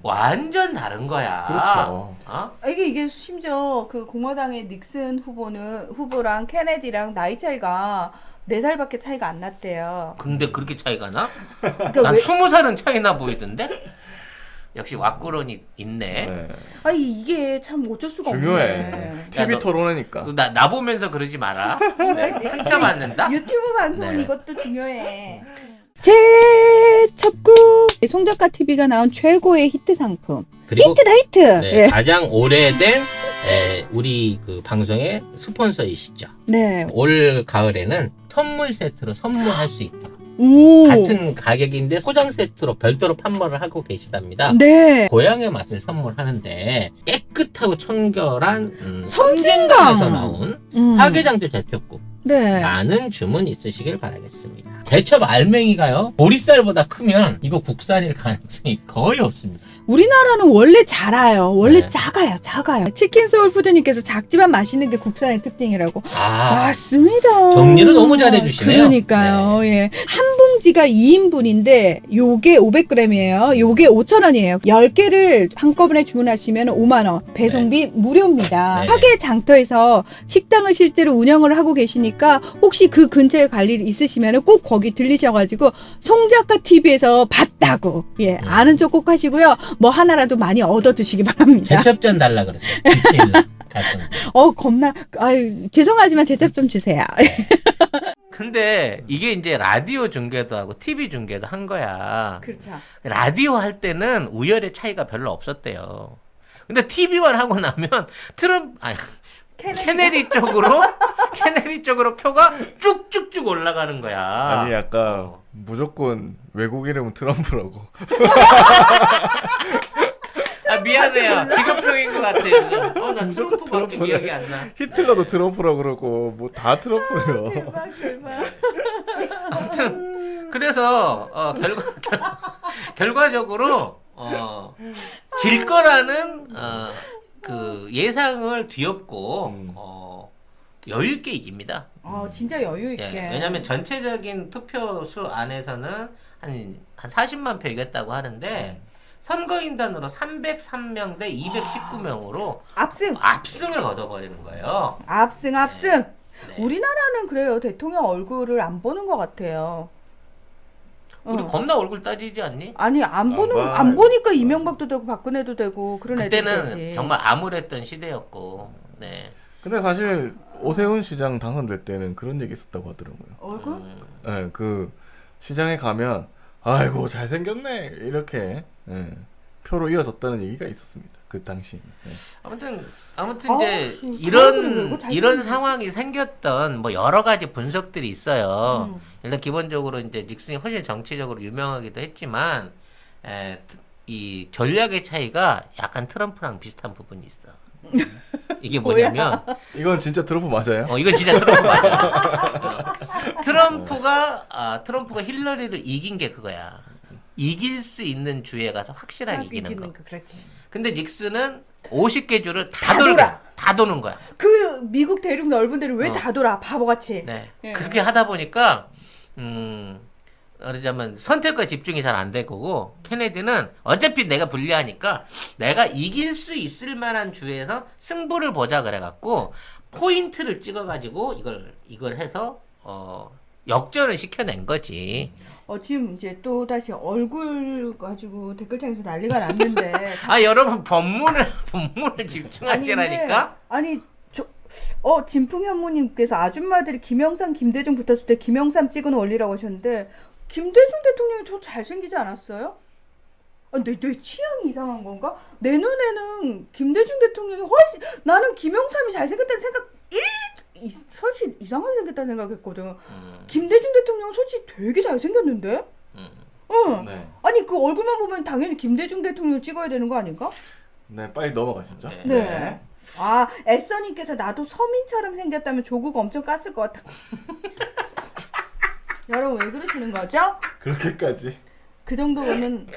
완전 다른 거야. 그렇죠. 어? 이게 심지어 그 공화당의 닉슨 후보랑 케네디랑 나이 차이가 4살밖에 차이가 안 났대요. 근데 그렇게 차이가 나? 그러니까 난 왜, 20살은 차이나 보이던데? 역시 왁구론이 있네. 네. 이게 참 어쩔 수가 중요해. 없네. TV 너- 토론회니까. 나 보면서 그러지 마라. 네, 상처 받는다? 유튜브 방송은 네. 이것도 중요해. 제 첫국 송작가 TV가 나온 최고의 히트 상품. 그리고 히트다 히트. 네, 예. 가장 오래된 우리 그 방송의 스폰서이시죠. 네. 올 가을에는 선물 세트로 선물할 수 있다. 오. 같은 가격인데 포장 세트로 별도로 판매를 하고 계시답니다. 네. 고향의 맛을 선물하는데 깨끗하고 청결한 섬진강. 섬진강에서 나온 음. 화개장터 제첩국 네. 많은 주문 있으시길 바라겠습니다. 제첩 알맹이가요 보리쌀보다 크면 이거 국산일 가능성이 거의 없습니다. 우리나라는 원래 작아요. 원래 네. 작아요. 치킨 소울 푸드님께서 작지만 맛있는 게 국산의 특징이라고. 맞습니다. 정리를 너무 잘해주시네요. 그러니까요. 예. 한 봉지가 2인분인데 요게 500g이에요. 요게 5,000원이에요. 10개를 한꺼번에 주문하시면 5만 원. 배송비 무료입니다. 네. 화계 장터에서 식당을 실제로 운영을 하고 계시니까 혹시 그 근처에 갈 일 있으시면 꼭 거기 들리셔가지고 송작가 TV에서 봤다고 예 아는 척 꼭 하시고요. 뭐 하나라도 많이 얻어 드시기 바랍니다. 제첩전 달라 그랬어요. 겁나 죄송하지만 제첩 좀 주세요. 근데 이게 이제 라디오 중계도 하고 TV 중계도 한 거야. 그렇죠. 라디오 할 때는 우열의 차이가 별로 없었대요. 근데 TV만 하고 나면 케네디 쪽으로 표가 쭉쭉쭉 올라가는 거야. 아니 약간 무조건 외국 이름은 트럼프라고. 미안해요. 직업병인 것 같아요. 나 무조건 트럼프밖에 트럼프네. 기억이 안 나. 히틀러도 트럼프라고 그러고 뭐 다 트럼프래요. 대박. 아무튼 그래서 결과적으로 질 거라는 그 예상을 뒤엎고 여유 있게 이깁니다. 진짜 여유 있게. 예, 왜냐하면 전체적인 투표수 안에서는 한 40만 표 이겼다고 하는데 선거인단으로 303명 대 219명으로 압승을 거둬버리는 거예요. 압승. 네. 우리나라는 그래요. 대통령 얼굴을 안 보는 것 같아요. 우리 겁나 얼굴 따지지 않니? 아니 안 보니까 이명박도 되고 박근혜도 되고 그런 애들이 그때는 되지. 정말 암울했던 시대였고. 네. 근데 사실 오세훈 시장 당선될 때는 그런 얘기 있었다고 하더라고요. 얼굴? 네, 그 시장에 가면 아이고 잘생겼네 이렇게 표로 이어졌다는 얘기가 있었습니다. 그 당시. 네. 아무튼 이제 이런 상황이 생겼던 뭐 여러 가지 분석들이 있어요. 일단 기본적으로 이제 닉슨이 훨씬 정치적으로 유명하기도 했지만 이 전략의 차이가 약간 트럼프랑 비슷한 부분이 있어. 이게 뭐냐면 이건 진짜 트럼프 맞아요? 이건 진짜 트럼프 맞아. 트럼프가 힐러리를 이긴 게 그거야. 이길 수 있는 주에 가서 확실하게 이기는 거. 그렇지. 근데 닉슨은 50개 주를 다 도는 거야. 그 미국 대륙 넓은 데를 왜 다 돌아 바보같이. 네. 예. 그렇게 하다 보니까 말하자면 선택과 집중이 잘 안 될 거고 케네디는 어차피 내가 불리하니까 내가 이길 수 있을 만한 주에서 승부를 보자 그래갖고 포인트를 찍어가지고 이걸 해서 역전을 시켜낸 거지. 지금 이제 또 다시 얼굴 가지고 댓글창에서 난리가 났는데. 아 여러분 본문을 집중하시라니까. 아니 진풍 현무님께서 아줌마들이 김영삼, 김대중 붙었을 때 김영삼 찍은 원리라고 하셨는데 김대중 대통령이 더 잘생기지 않았어요? 내 취향이 이상한 건가? 내 눈에는 김대중 대통령이 훨씬 나는 김영삼이 잘생겼다는 생각 솔직히 이상하게 생겼다는 생각했거든. 김대중 대통령 솔직히 되게 잘생겼는데? 응. 네. 아니 그 얼굴만 보면 당연히 김대중 대통령 찍어야 되는 거 아닌가? 네, 빨리 넘어가시죠. 네. 아, 애써님께서 나도 서민처럼 생겼다면 조국 엄청 깠을 것 같아. 여러분 왜 그러시는 거죠? 그렇게까지. 그 정도는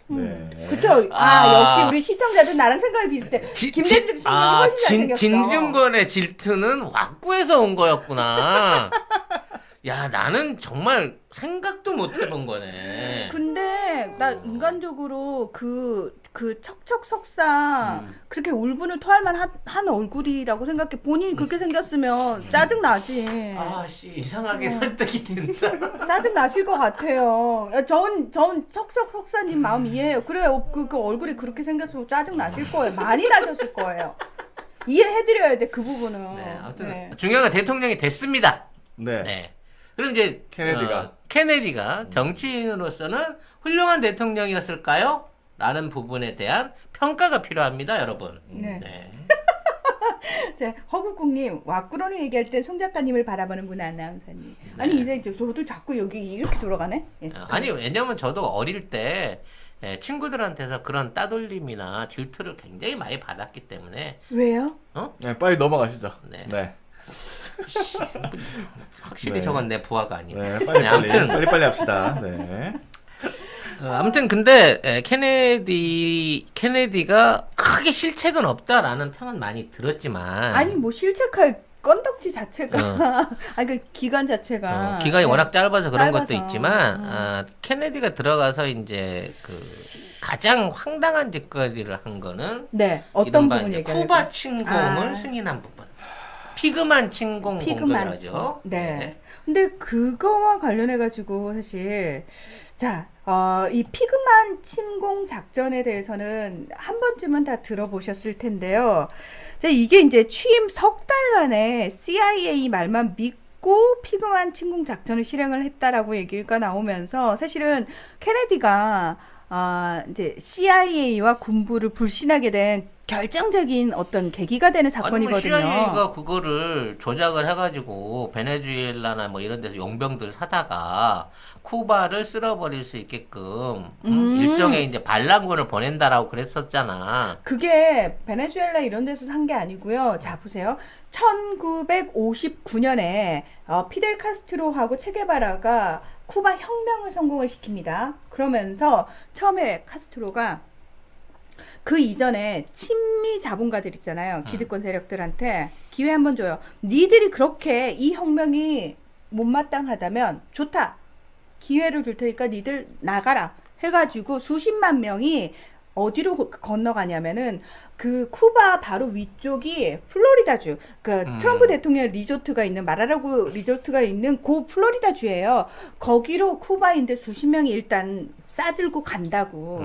네. 그쵸? 역시 우리 시청자들 나랑 생각이 비슷해. 김대중 대통령이 훨씬 잘생겼어. 진중권의 질투는 왁구에서 온 거였구나. 야 나는 정말 생각도 못 해본 거네. 근데 나 인간적으로 그 척척석사 그렇게 울분을 토할 만한 얼굴이라고 생각해. 본인이 그렇게 생겼으면 짜증 나지. 아씨 이상하게 설득이 된다. 짜증 나실 것 같아요. 전 척척석사님 마음 이해해요. 그래요. 그 얼굴이 그렇게 생겼으면 짜증 나실 거예요. 많이 나셨을 거예요. 이해해드려야 돼 그 부분은. 네, 아무튼 네. 중요한 건 대통령이 됐습니다. 네. 네. 그럼 이제 케네디가. 케네디가 정치인으로서는 훌륭한 대통령이었을까요? 라는 부분에 대한 평가가 필요합니다, 여러분. 네. 네. 자, 허국국님 왁구론을 얘기할 때 송 작가님을 바라보는 문 아나운서님. 아니 이제 저도 자꾸 여기 이렇게 돌아가네. 예. 아니 왜냐면 저도 어릴 때 친구들한테서 그런 따돌림이나 질투를 굉장히 많이 받았기 때문에. 왜요? 네, 빨리 넘어가시죠. 네. 네. 확실히 네. 저건 내 부하가 아니고. 네, 빨리 아무튼 빨리 합시다. 네. 아무튼 근데 케네디가 크게 실책은 없다라는 평은 많이 들었지만 아니 뭐 실책할 건덕지 자체가 아니 그 기간 자체가 기간이 네. 워낙 짧아서 그런 짧아서. 것도 있지만 케네디가 들어가서 이제 그 가장 황당한 짓거리를 한 거는 네 어떤 이른바 부분 이제 얘기해요? 쿠바 침공을 승인한 부분. 피그만 침공 공격을 하죠. 네. 근데 그거와 관련해 가지고 사실 자, 이 피그만 침공 작전에 대해서는 한 번쯤은 다 들어보셨을 텐데요. 자, 이게 이제 취임 석 달간에 CIA 말만 믿고 피그만 침공 작전을 실행을 했다라고 얘기가 나오면서 사실은 케네디가 이제 CIA와 군부를 불신하게 된 결정적인 어떤 계기가 되는 사건이거든요. 아니, CIA가 그거를 조작을 해가지고 베네수엘라나 뭐 이런 데서 용병들 사다가 쿠바를 쓸어버릴 수 있게끔 일종의 이제 반란군을 보낸다라고 그랬었잖아. 그게 베네수엘라 이런 데서 산 게 아니고요. 자 보세요. 1959년에 피델 카스트로하고 체게바라가 쿠바 혁명을 성공을 시킵니다. 그러면서 처음에 카스트로가 그 이전에 친미 자본가들 있잖아요. 기득권 세력들한테 기회 한번 줘요. 니들이 그렇게 이 혁명이 못마땅하다면 좋다. 기회를 줄 테니까 니들 나가라. 해가지고 수십만 명이 어디로 건너가냐면은 그 쿠바 바로 위쪽이 플로리다주. 그 트럼프 대통령 리조트가 있는 마라라고 리조트가 있는 그 플로리다주예요. 거기로 쿠바인들 수십 명이 일단 싸들고 간다고.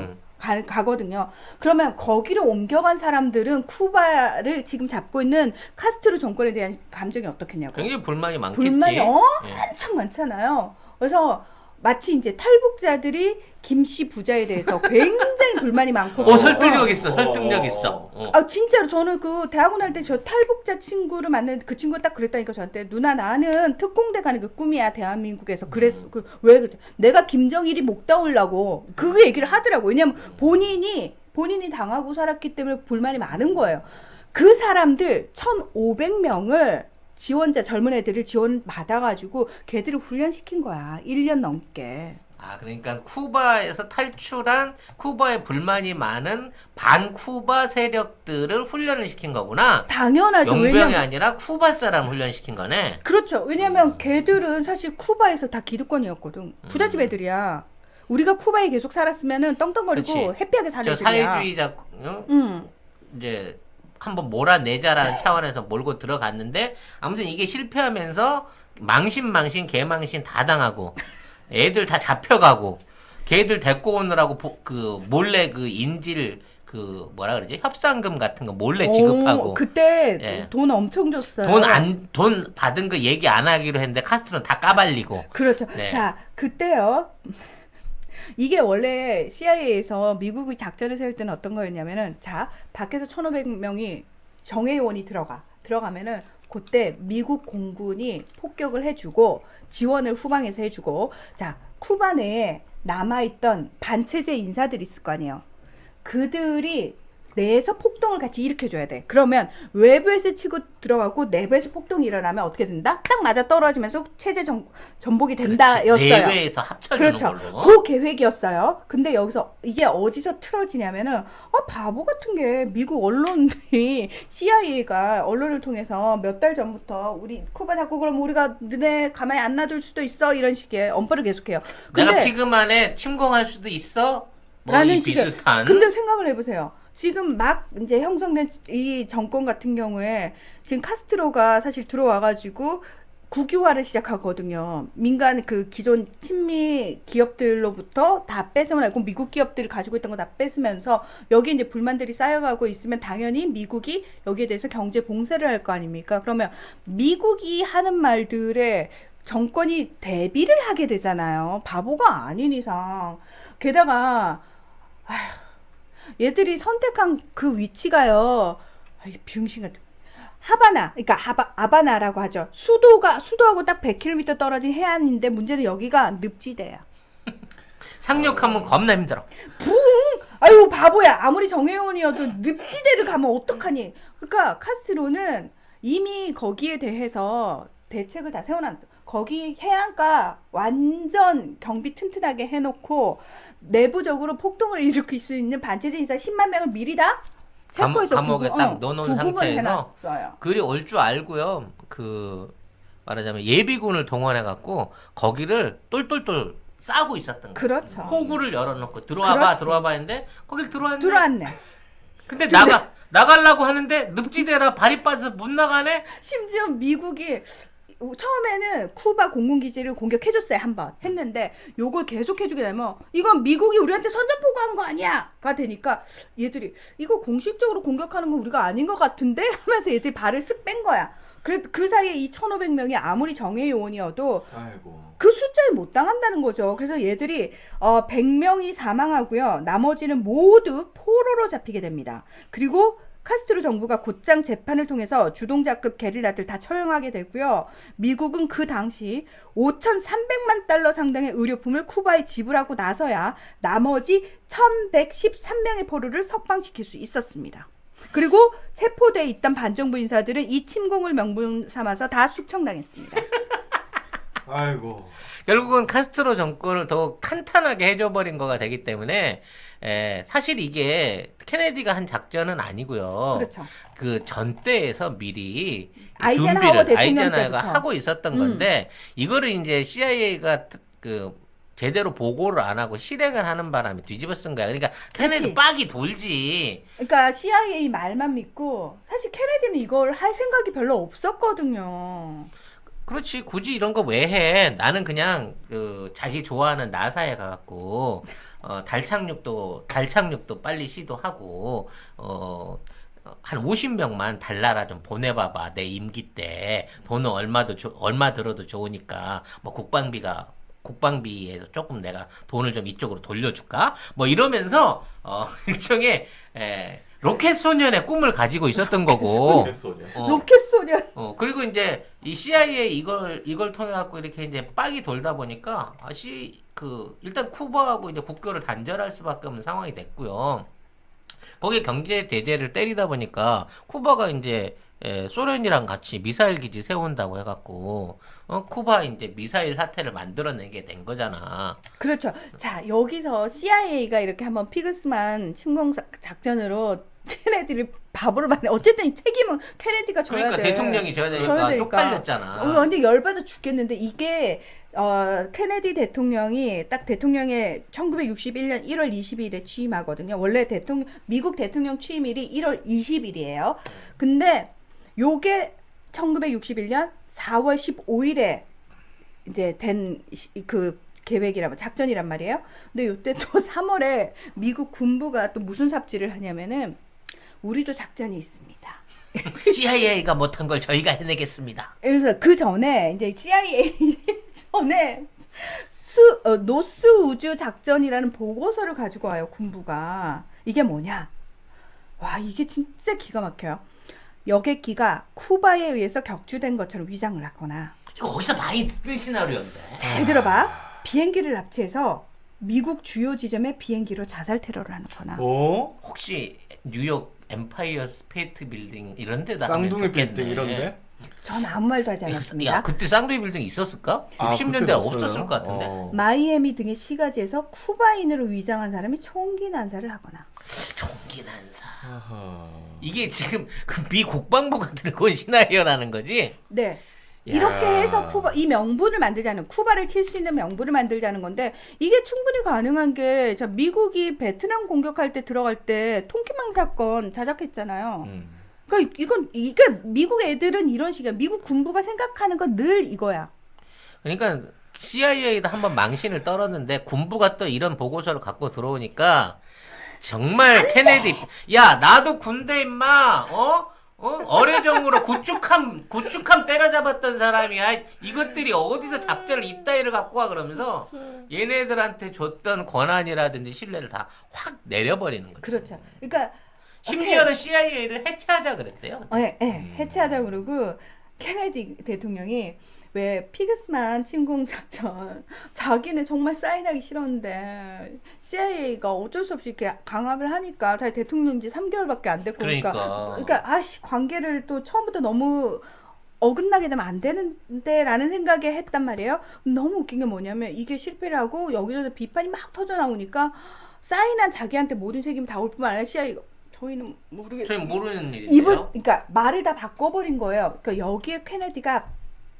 가거든요. 그러면 거기로 옮겨간 사람들은 쿠바를 지금 잡고 있는 카스트로 정권에 대한 감정이 어떻겠냐고. 굉장히 불만이 많겠지. 불만이 예. 엄청 많잖아요. 그래서 마치 이제 탈북자들이 김씨 부자에 대해서 굉장히 불만이 많고. 설득력 있어, 설득력 있어. 진짜로 저는 그 대학원 할 때 저 탈북자 친구를 만났는데 그 친구가 딱 그랬다니까 저한테 누나 나는 특공대 가는 게 꿈이야 대한민국에서 그랬어. 왜 그래? 내가 김정일이 목 따오려고 그 얘기를 하더라고. 왜냐면 본인이 당하고 살았기 때문에 불만이 많은 거예요. 그 사람들 1,500명을 지원자 젊은 애들을 지원 받아가지고 걔들을 훈련시킨 거야. 1년 넘게. 그러니까 쿠바에서 탈출한 쿠바에 불만이 많은 반쿠바 세력들을 훈련을 시킨 거구나. 당연하죠. 용병이 아니라 쿠바 사람 훈련시킨 거네. 그렇죠. 왜냐면 걔들은 사실 쿠바에서 다 기득권이었거든. 부잣집 애들이야. 우리가 쿠바에 계속 살았으면은 떵떵거리고 그치. 해피하게 사는 저 애들이야. 사회주의자 이제 한번 몰아내자라는 차원에서 몰고 들어갔는데 아무튼 이게 실패하면서 망신 개망신 다 당하고 애들 다 잡혀가고 걔들 데리고 오느라고 그 몰래 그 인질 그 뭐라 그러지 협상금 같은 거 몰래 지급하고 그때 예. 돈 엄청 줬어요. 돈 받은 거 얘기 안 하기로 했는데 카스트로는 다 까발리고. 그렇죠. 네. 자, 그때요. 이게 원래 CIA에서 미국이 작전을 세울 때는 어떤 거였냐면은 자, 밖에서 1,500명이 정예요원이 들어가면은 그때 미국 공군이 폭격을 해주고 지원을 후방에서 해주고 자, 쿠바 내에 남아있던 반체제 인사들이 있을 거 아니에요. 그들이 내에서 폭동을 같이 일으켜줘야 돼. 그러면 외부에서 치고 들어가고 내부에서 폭동이 일어나면 어떻게 된다? 딱 맞아 떨어지면서 체제 전복이 된다였어요. 내외에서 합쳐주는 그렇죠. 걸로. 그 계획이었어요. 근데 여기서 이게 어디서 틀어지냐면은 바보 같은 게 미국 언론들이 CIA가 언론을 통해서 몇 달 전부터 우리 쿠바 잡고 그러면 우리가 너네 가만히 안 놔둘 수도 있어 이런 식의 엄벌을 계속해요. 내가 근데 피그만에 침공할 수도 있어. 뭐 라는 이 식의 비슷한. 근데 생각을 해보세요. 지금 막 이제 형성된 이 정권 같은 경우에 지금 카스트로가 사실 들어와가지고 국유화를 시작하거든요. 민간 그 기존 친미 기업들로부터 다 뺏어내고 미국 기업들이 가지고 있던 거 다 뺏으면서 여기 이제 불만들이 쌓여가고 있으면 당연히 미국이 여기에 대해서 경제 봉쇄를 할 거 아닙니까? 그러면 미국이 하는 말들에 정권이 대비를 하게 되잖아요. 바보가 아닌 이상. 게다가 얘들이 선택한 그 위치가요. 비응신 같은. 하바나, 그러니까 아바나라고 하죠. 수도하고 딱 100km 떨어진 해안인데 문제는 여기가 늪지대야. 상륙하면 겁나 힘들어. 아유 바보야. 아무리 정혜원이어도 늪지대를 가면 어떡하니. 그러니까 카스트로는 이미 거기에 대해서 대책을 다 세워놨. 거기 해안가 완전 경비 튼튼하게 해놓고 내부적으로 폭동을 일으킬 수 있는 반체제 인사 10만 명을 미리 다 체포해서 감옥에 딱 넣어놓은 구금을 상태에서 해놨어요. 그리 올 줄 알고요. 그 말하자면 예비군을 동원해갖고 거기를 똘똘똘 싸고 있었던 거예요. 그렇죠. 호구를 열어놓고 들어와봐 그렇지. 들어와봐 했는데 거길 들어왔네. 들어왔네. 근데 나가려고 하는데 늪지대라 발이 빠져서 못 나가네. 심지어 미국이 처음에는 쿠바 공군기지를 공격해줬어요. 한번 했는데 요걸 계속 해주게 되면 이건 미국이 우리한테 선전포고한 거 아니야 가 되니까 얘들이 이거 공식적으로 공격하는 건 우리가 아닌 것 같은데 하면서 얘들이 발을 쓱 뺀 거야. 그 사이에 이 1,500명이 아무리 정예요원이어도 아이고. 그 숫자에 못 당한다는 거죠. 그래서 얘들이 100명이 사망하고요. 나머지는 모두 포로로 잡히게 됩니다. 그리고 카스트로 정부가 곧장 재판을 통해서 주동자급 게릴라들 다 처형하게 되고요. 미국은 그 당시 5,300만 달러 상당의 의료품을 쿠바에 지불하고 나서야 나머지 1,113명의 포로를 석방시킬 수 있었습니다. 그리고 체포돼 있던 반정부 인사들은 이 침공을 명분 삼아서 다 숙청당했습니다. 아이고. 결국은 카스트로 정권을 더욱 탄탄하게 해줘버린 거가 되기 때문에 사실 이게 케네디가 한 작전은 아니고요. 그렇죠. 그 전때에서 미리 아이젠하워 준비를 대통령 아이젠하워가 때부터. 하고 있었던 건데 이거를 이제 CIA가 그 제대로 보고를 안 하고 실행을 하는 바람에 뒤집어 쓴 거야. 그러니까 케네디 그렇지. 빡이 돌지. 그러니까 CIA 말만 믿고 사실 케네디는 이걸 할 생각이 별로 없었거든요. 그렇지. 굳이 이런 거 왜 해? 나는 그냥 그 자기 좋아하는 나사에 가갖고 달 착륙도 빨리 시도하고 한 50명만 달나라 좀 보내봐봐. 내 임기 때 돈은 얼마 들어도 좋으니까 뭐 국방비에서 조금 내가 돈을 좀 이쪽으로 돌려줄까? 뭐 이러면서 일종의 로켓 소년의 꿈을 가지고 있었던 거고. 로켓 소년. 그리고 이제 이 CIA 이걸 통해 갖고 이렇게 이제 빡이 돌다 보니까 일단 쿠바하고 이제 국교를 단절할 수밖에 없는 상황이 됐고요. 거기에 경제 제재를 때리다 보니까 쿠바가 이제 소련이랑 같이 미사일 기지 세운다고 해갖고 쿠바 이제 미사일 사태를 만들어내게 된 거잖아. 그렇죠. 자, 여기서 CIA가 이렇게 한번 피그스만 침공 작전으로 케네디를 바보로 만내. 어쨌든 이 책임은 케네디가 져야 그러니까 돼. 대통령이 져야 되니까 쪽팔렸잖아. 완전 열받아 죽겠는데 이게 케네디 대통령이 딱 대통령의 1961년 1월 20일에 취임하거든요. 원래 미국 대통령 취임일이 1월 20일이에요. 근데 요게 1961년 4월 15일에 이제 된 그 계획이란 작전이란 말이에요. 근데 요때 또 3월에 미국 군부가 또 무슨 삽질을 하냐면은 우리도 작전이 있습니다. CIA가 못한 걸 저희가 해내겠습니다. 그래서 그 전에 이제 CIA 전에 노스 우주 작전이라는 보고서를 가지고 와요, 군부가. 이게 뭐냐? 와, 이게 진짜 기가 막혀요. 여객기가 쿠바에 의해서 격추된 것처럼 위장을 하거나. 이거 어디서 많이 듣는 시나리오인데. 잘 들어봐. 비행기를 납치해서 미국 주요 지점에 비행기로 자살 테러를 하거나. 어? 혹시 뉴욕 엠파이어 스테이트 빌딩 이런 데다 쌍둥이 하면 빌딩 좋겠네. 이런데? 전 아무 말도 하지 않았습니다. 야, 그때 쌍둥이 빌딩 있었을까? 아, 60년대 그때는 없었을 없어요? 것 같은데. 마이애미 등의 시가지에서 쿠바인으로 위장한 사람이 총기 난사를 하거나. 총기 난사. 아하. 이게 지금 그 미 국방부가 들고 온 시나리오라는 거지? 네. 야. 이렇게 해서 이 명분을 만들자는, 쿠바를 칠 수 있는 명분을 만들자는 건데, 이게 충분히 가능한 게, 자, 미국이 베트남 공격할 때 들어갈 때 통키망 사건 자작했잖아요. 그러니까 이게 미국 애들은 이런 식이야. 미국 군부가 생각하는 건 늘 이거야. 그러니까 CIA도 한번 망신을 떨었는데 군부가 또 이런 보고서를 갖고 들어오니까 정말 케네디, 야, 나도 군대 임마, 어뢰정으로 구축함 때려잡았던 사람이야. 이것들이 어디서 작전을 이따위를 갖고 와 그러면서 얘네들한테 줬던 권한이라든지 신뢰를 다 확 내려버리는 거죠. 그렇죠. 그러니까 심지어는 CIA를 해체하자 그랬대요. 해체하자 그러고 케네디 대통령이 왜 피그스만 침공 작전 자기는 정말 사인하기 싫었는데 CIA가 어쩔 수 없이 이렇게 강압을 하니까 자기 대통령 이제 3개월밖에 안 됐고 그러니까 관계를 또 처음부터 너무 어긋나게 되면 안 되는데라는 생각에 했단 말이에요. 너무 웃긴 게 뭐냐면 이게 실패를 하고 여기저기서 비판이 막 터져 나오니까 사인한 자기한테 모든 책임이 다 올 뿐만 아니라 CIA가 저희는 모르는 일인데요. 그러니까 말을 다 바꿔버린 거예요. 그러니까 여기에 케네디가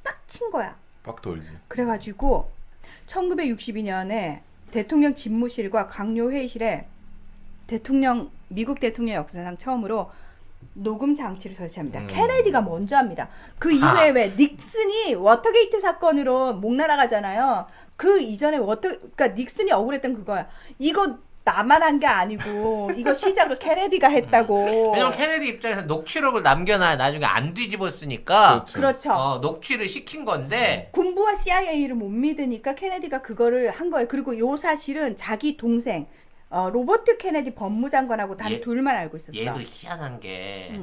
딱 친 거야. 박 돌지. 그래가지고 1962년에 대통령 집무실과 강요 회의실에 미국 대통령 역사상 처음으로 녹음 장치를 설치합니다. 케네디가 먼저 합니다. 그 이후에 왜 닉슨이 워터게이트 사건으로 목 날아가잖아요. 그 이전에 그러니까 닉슨이 억울했던 그거야. 이거 나만 한 게 아니고 이거 시작을 케네디가 했다고. 왜냐면 케네디 입장에서 녹취록을 남겨놔야 나중에 안 뒤집었으니까. 그렇죠. 녹취를 시킨 건데 군부와 CIA를 못 믿으니까 케네디가 그거를 한 거예요. 그리고 요 사실은 자기 동생 로버트 케네디 법무장관하고 단 둘만 알고 있었어. 얘도 희한한 게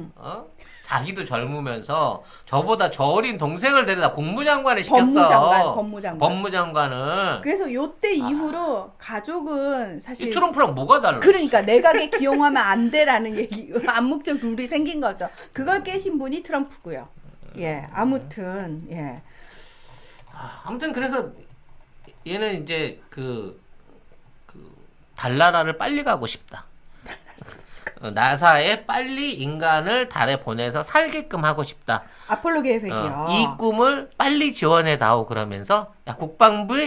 자기도 젊으면서 저보다 저 어린 동생을 데려다 국무장관을 시켰어. 법무장관을. 그래서 요때 이후로 가족은 사실 트럼프랑 뭐가 달라? 그러니까 내각에 기용하면 안 돼라는 얘기, 암묵적 룰이 생긴 거죠. 그걸 깨신 분이 트럼프고요. 예, 아무튼 예. 아무튼 그래서 얘는 이제 그 달나라를 빨리 가고 싶다. 나사에 빨리 인간을 달에 보내서 살게끔 하고 싶다. 아폴로 계획이요. 이 꿈을 빨리 지원해 다오 그러면서 야 국방부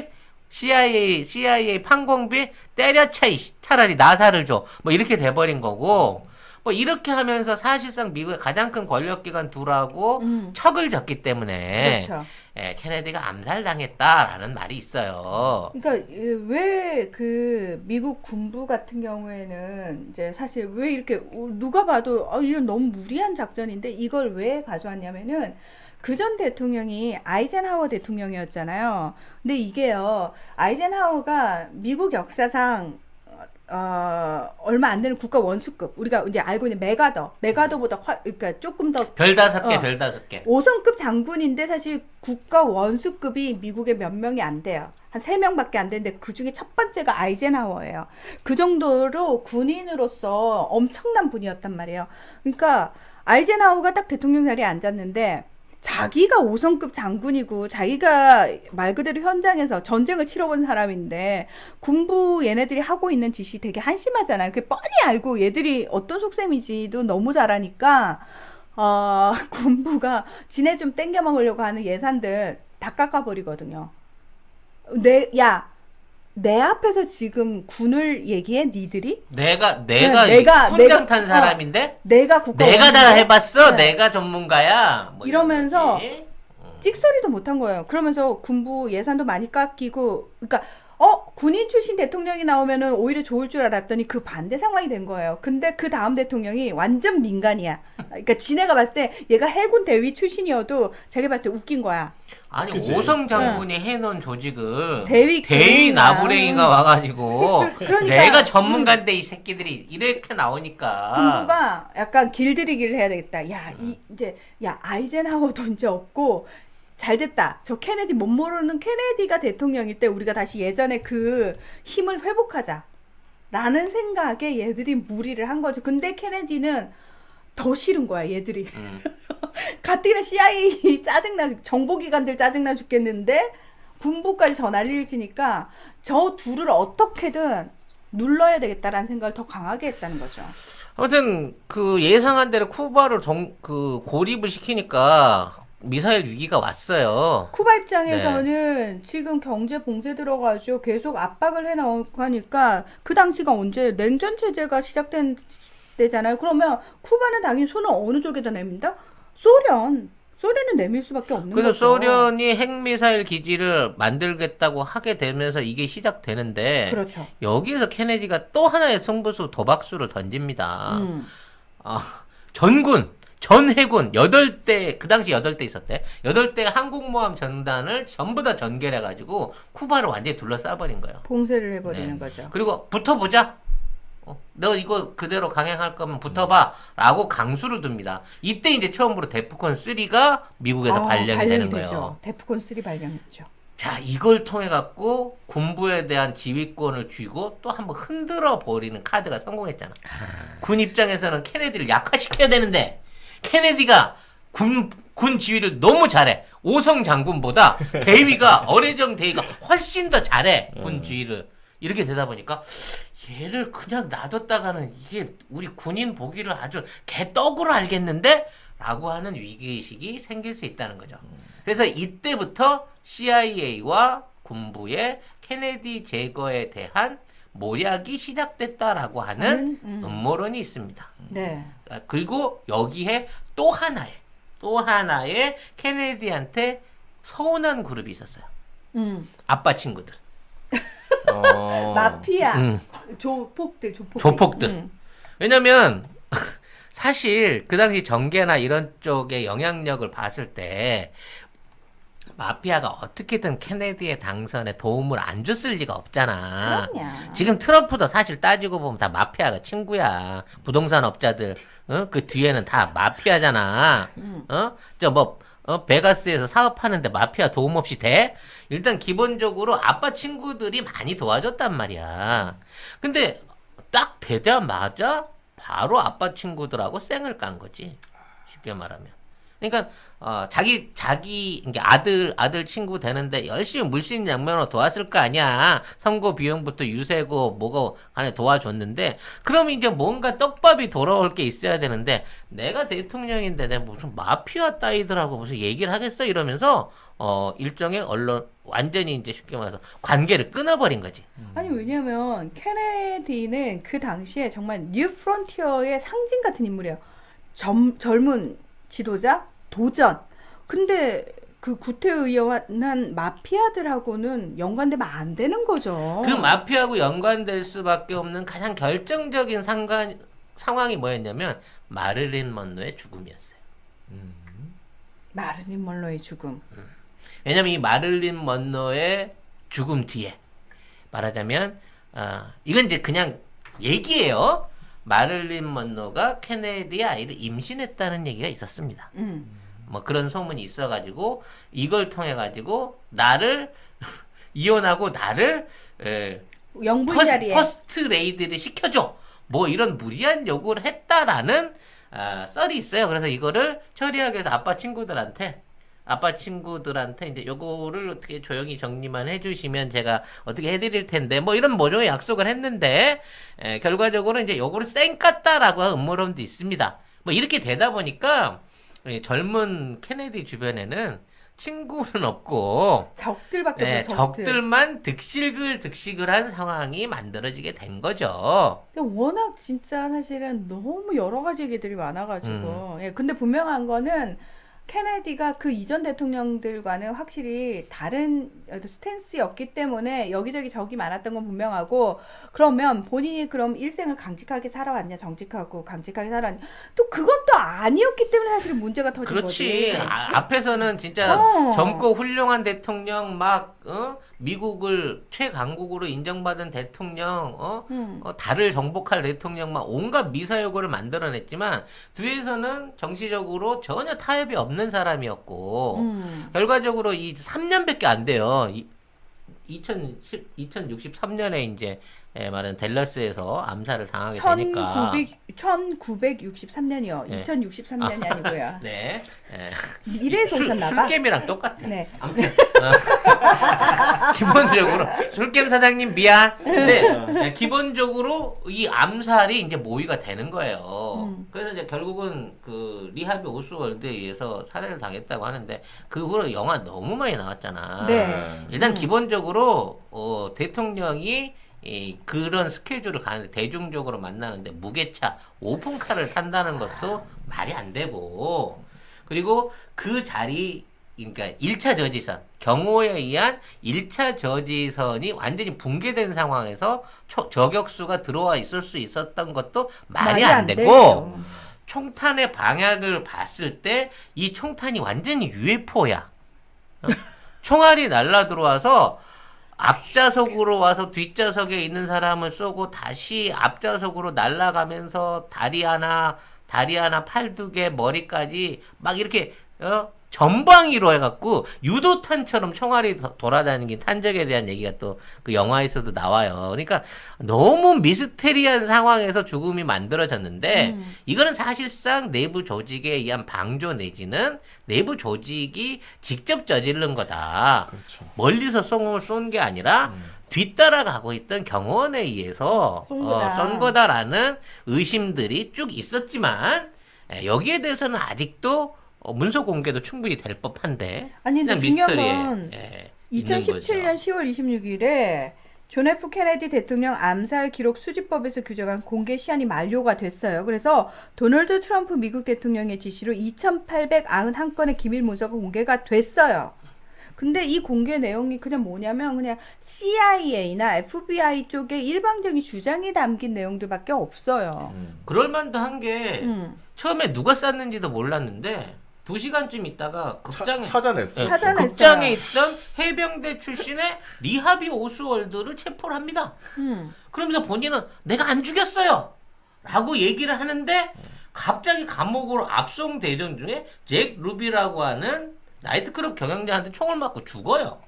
CIA 판공비 때려쳐 차라리 나사를 줘. 뭐 이렇게 돼버린 거고. 뭐 이렇게 하면서 사실상 미국의 가장 큰 권력기관 둘하고 척을 졌기 때문에 그렇죠. 케네디가 암살당했다라는 말이 있어요. 그러니까 왜 그 미국 군부 같은 경우에는 이제 사실 왜 이렇게 누가 봐도 이건 너무 무리한 작전인데 이걸 왜 가져왔냐면은 그 전 대통령이 아이젠하워 대통령이었잖아요. 근데 이게요, 아이젠하워가 미국 역사상 얼마 안 되는 국가 원수급, 우리가 이제 알고 있는 메가더보다 그러니까 조금 더 별 5개. 5성급 장군인데 사실 국가 원수급이 미국에 몇 명이 안 돼요. 한 3명밖에 안 되는데 그 중에 첫 번째가 아이젠하워예요. 그 정도로 군인으로서 엄청난 분이었단 말이에요. 그러니까 아이젠하워가 딱 대통령 자리에 앉았는데 자기가 5성급 장군이고 자기가 말 그대로 현장에서 전쟁을 치러본 사람인데 군부 얘네들이 하고 있는 짓이 되게 한심하잖아요. 그게 뻔히 알고 얘들이 어떤 속셈인지도 너무 잘 아니까 군부가 지네 좀 땡겨 먹으려고 하는 예산들 다 깎아버리거든요. 내 앞에서 지금 군을 얘기해 니들이? 내가 훈장 탄 사람인데? 내가 다 해봤어. 내가 전문가야. 뭐 이러면서 찍소리도 못한 거예요. 그러면서 군부 예산도 많이 깎이고, 그러니까 군인 출신 대통령이 나오면은 오히려 좋을 줄 알았더니 그 반대 상황이 된 거예요. 근데 그 다음 대통령이 완전 민간이야. 그러니까 지네가 봤을 때 얘가 해군 대위 출신이어도 자기 봤을 때 웃긴 거야. 아니 그치? 오성 장군이 해놓은 조직을 대위 나부랭이가 와가지고 그러니까, 내가 전문가인데 이 새끼들이 이렇게 나오니까 군부가 약간 길들이기를 해야 되겠다. 이제 아이젠하워도 이제 없고 잘 됐다. 저 케네디 못 모르는 케네디가 대통령일 때 우리가 다시 예전에 그 힘을 회복하자. 라는 생각에 얘들이 무리를 한 거죠. 근데 케네디는 더 싫은 거야, 얘들이. 가뜩이나 CIA 정보기관들 짜증나 죽겠는데 군부까지 전화를 일치니까 저 둘을 어떻게든 눌러야 되겠다라는 생각을 더 강하게 했다는 거죠. 아무튼 그 예상한 대로 쿠바를 고립을 시키니까 미사일 위기가 왔어요. 쿠바 입장에서는 지금 경제 봉쇄 들어가지고 계속 압박을 해나가니까 그 당시가 언제 냉전 체제가 시작된 때잖아요. 그러면 쿠바는 당연히 손을 어느 쪽에다 냅니다? 소련은 내밀 수밖에 없는 그래서 거죠. 소련이 핵미사일 기지를 만들겠다고 하게 되면서 이게 시작되는데 그렇죠. 여기에서 케네디가 또 하나의 승부수 도박수를 던집니다. 전 해군 8대 그 당시 8대 있었대. 8대 항공모함 전단을 전부 다 전개를 해가지고 쿠바를 완전히 둘러싸버린 거예요. 봉쇄를 해버리는 네. 거죠. 그리고 붙어보자. 너 이거 그대로 강행할 거면 붙어봐. 라고 강수를 둡니다. 이때 이제 처음으로 데프콘 3가 미국에서 발령이 되는 되죠. 거예요. 데프콘 3 발령했죠. 자, 이걸 통해 갖고 군부에 대한 지휘권을 쥐고 또 한번 흔들어 버리는 카드가 성공했잖아. 군 입장에서는 케네디를 약화시켜야 되는데 케네디가 군 지휘를 너무 잘해. 오성 장군보다 어뢰정 대위가 훨씬 더 잘해. 군 지휘를. 이렇게 되다 보니까 얘를 그냥 놔뒀다가는 이게 우리 군인 보기를 아주 개떡으로 알겠는데? 라고 하는 위기의식이 생길 수 있다는 거죠. 그래서 이때부터 CIA와 군부의 케네디 제거에 대한 모략이 시작됐다라고 하는 음모론이 있습니다. 네. 그리고 여기에 또 하나의 케네디한테 서운한 그룹이 있었어요. 아빠 친구들. 마피아. 조폭들. 왜냐면 사실 그 당시 정계나 이런 쪽의 영향력을 봤을 때 마피아가 어떻게든 케네디의 당선에 도움을 안 줬을 리가 없잖아. 그럼요. 지금 트럼프도 사실 따지고 보면 다 마피아가 친구야. 부동산 업자들, 그 뒤에는 다 마피아잖아. 베가스에서 사업하는데 마피아 도움 없이 돼? 일단 기본적으로 아빠 친구들이 많이 도와줬단 말이야. 근데 딱 되자마자 바로 아빠 친구들하고 쌩을 깐 거지. 쉽게 말하면. 그러니까 자기 이게 아들 친구 되는데 열심히 물심양면으로 도왔을 거 아니야. 선거 비용부터 유세고 뭐고 간에 도와줬는데 그러면 이제 뭔가 떡밥이 돌아올 게 있어야 되는데 내가 대통령인데 내가 무슨 마피아 따위들하고 무슨 얘기를 하겠어 이러면서 일종의 언론 완전히 이제 쉽게 말해서 관계를 끊어버린 거지. 아니 왜냐면 케네디는 그 당시에 정말 뉴 프론티어의 상징 같은 인물이에요. 젊은 지도자, 도전. 근데 그 구태의연한 마피아들하고는 연관되면 안 되는 거죠. 그 마피아하고 연관될 수밖에 없는 가장 결정적인 상황이 뭐였냐면 마릴린 먼로의 죽음이었어요. 마릴린 먼로의 죽음. 왜냐면 이 마릴린 먼로의 죽음 뒤에 말하자면 이건 이제 그냥 얘기예요. 마릴린 먼로가 케네디의 아이를 임신했다는 얘기가 있었습니다. 뭐 그런 소문이 있어가지고 이걸 통해 가지고 나를 이혼하고 나를 영분 자리에 퍼스트 레이디를 시켜줘. 뭐 이런 무리한 요구를 했다라는 썰이 있어요. 그래서 이거를 처리하기 위해서 아빠 친구들한테 이제 요거를 어떻게 조용히 정리만 해주시면 제가 어떻게 해드릴 텐데 뭐 이런 모종의 약속을 했는데 결과적으로 이제 요거를 쌩 깠다라고 하는 음모론도 있습니다. 뭐 이렇게 되다 보니까 젊은 케네디 주변에는 친구는 없고 적들밖에 없어요. 적들만 득실글득실한 상황이 만들어지게 된 거죠. 근데 워낙 진짜 사실은 너무 여러 가지 얘기들이 많아가지고 근데 분명한 거는 케네디가 그 이전 대통령들과는 확실히 다른 스탠스였기 때문에 여기저기 적이 많았던 건 분명하고, 그러면 본인이 그럼 일생을 강직하게 살아왔냐, 정직하고 강직하게 살아왔냐, 또 그건 또 아니었기 때문에 사실은 문제가 터진 그렇지. 거지. 앞에서는 진짜 어. 젊고 훌륭한 대통령 막 미국을 최강국으로 인정받은 대통령 달을 정복할 대통령 막 온갖 미사여구를 만들어냈지만 뒤에서는 정치적으로 전혀 타협이 없는 사람이었고 결과적으로 이 3년밖에 안 돼요. 2063년에 이제 말은 댈러스에서 암살을 당하게 되니까 1963년이요. 네. 2063년이 아니고요. 네. 미래에서 오셨나봐. 술겜이랑 똑같아. 네. 아무튼 기본적으로 술겜 사장님 미안. 근데 기본적으로 이 암살이 이제 모의가 되는 거예요. 그래서 이제 결국은 그 리하비 오스월드에 의해서 살해를 당했다고 하는데 그 후로 영화 너무 많이 나왔잖아. 네. 일단 기본적으로 대통령이 그런 스케줄을 가는데 대중적으로 만나는데 무게차 오픈카를 탄다는 것도 말이 안 되고, 그리고 그 자리 그러니까 1차 저지선 경호에 의한 1차 저지선이 완전히 붕괴된 상황에서 저격수가 들어와 있을 수 있었던 것도 말이 안 되고 돼요. 총탄의 방향을 봤을 때 이 총탄이 완전히 UFO야. 총알이 날라 들어와서 앞좌석으로 와서 뒷좌석에 있는 사람을 쏘고 다시 앞좌석으로 날아가면서 다리 하나 팔 두 개 머리까지 막 이렇게 전방위로 해갖고 유도탄처럼 총알이 돌아다니는 탄적에 대한 얘기가 또 그 영화에서도 나와요. 그러니까 너무 미스테리한 상황에서 죽음이 만들어졌는데 이거는 사실상 내부 조직에 의한 방조 내지는 내부 조직이 직접 저지른 거다. 그렇죠. 멀리서 쏜 게 아니라 뒤따라가고 있던 경호원에 의해서 쏜 거다라는 의심들이 쭉 있었지만 여기에 대해서는 아직도 문서 공개도 충분히 될 법한데. 아니 근데 그냥 중요한 미스터리에, 건 있는 2017년 거죠. 10월 26일에 존 F 케네디 대통령 암살 기록 수집법에서 규정한 공개 시한이 만료가 됐어요. 그래서 도널드 트럼프 미국 대통령의 지시로 2,891건의 기밀 문서가 공개가 됐어요. 근데 이 공개 내용이 그냥 뭐냐면 그냥 CIA나 FBI 쪽의 일방적인 주장이 담긴 내용들밖에 없어요. 그럴만도 한 게 음. 처음에 누가 쐈는지도 몰랐는데 2시간쯤 있다가 찾아냈어. 찾아냈어요. 극장에 있던 해병대 출신의 리하비 오스월드를 체포를 합니다. 그러면서 본인은 내가 안 죽였어요 라고 얘기를 하는데 갑자기 감옥으로 압송 대전 중에 잭 루비라고 하는 나이트클럽 경영자한테 총을 맞고 죽어요.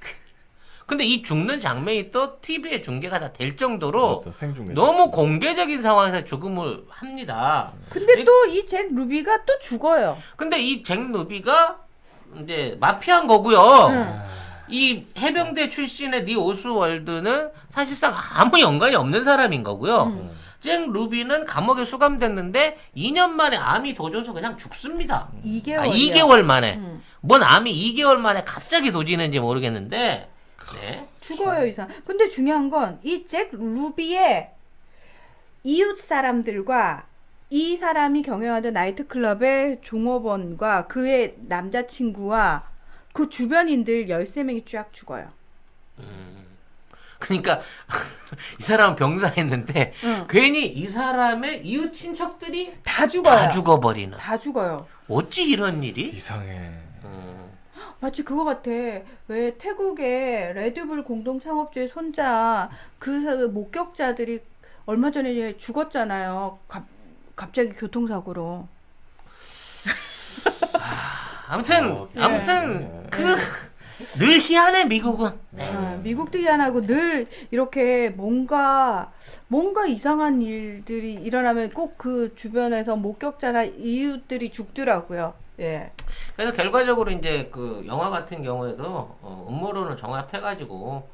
근데 이 죽는 장면이 또 TV에 중계가 다 될 정도로 맞아, 생중계. 너무 공개적인 상황에서 죽음을 합니다. 근데 또 이 잭 루비가 또 죽어요. 근데 이 잭 루비가 이제 마피아인 거고요. 이 해병대 출신의 리 오스월드는 사실상 아무 연관이 없는 사람인 거고요. 잭 루비는 감옥에 수감됐는데 2년 만에 암이 도져서 그냥 죽습니다. 2개월. 2개월 만에. 뭔 암이 2개월 만에 갑자기 도지는지 모르겠는데 네. 죽어요, 이상. 근데 중요한 건 이 잭 루비의 이웃 사람들과 이 사람이 경영하던 나이트클럽의 종업원과 그의 남자친구와 그 주변인들 13명이 쫙 죽어요. 그러니까 이 사람은 병사했는데 응. 괜히 이 사람의 이웃 친척들이 다 죽어요. 다 죽어버리는. 다 죽어요. 어찌 이런 일이? 이상해. 마치 그거 같아. 왜 태국의 레드불 공동창업주의 손자 그 목격자들이 얼마 전에 죽었잖아요. 갑자기 교통사고로. 아무튼 예. 그 늘 희한해 미국은. 네. 미국들이 안 하고 늘 이렇게 뭔가 이상한 일들이 일어나면 꼭 그 주변에서 목격자나 이웃들이 죽더라고요. 예. 그래서 결과적으로 이제 그 영화 같은 경우에도 음모론을 정합해가지고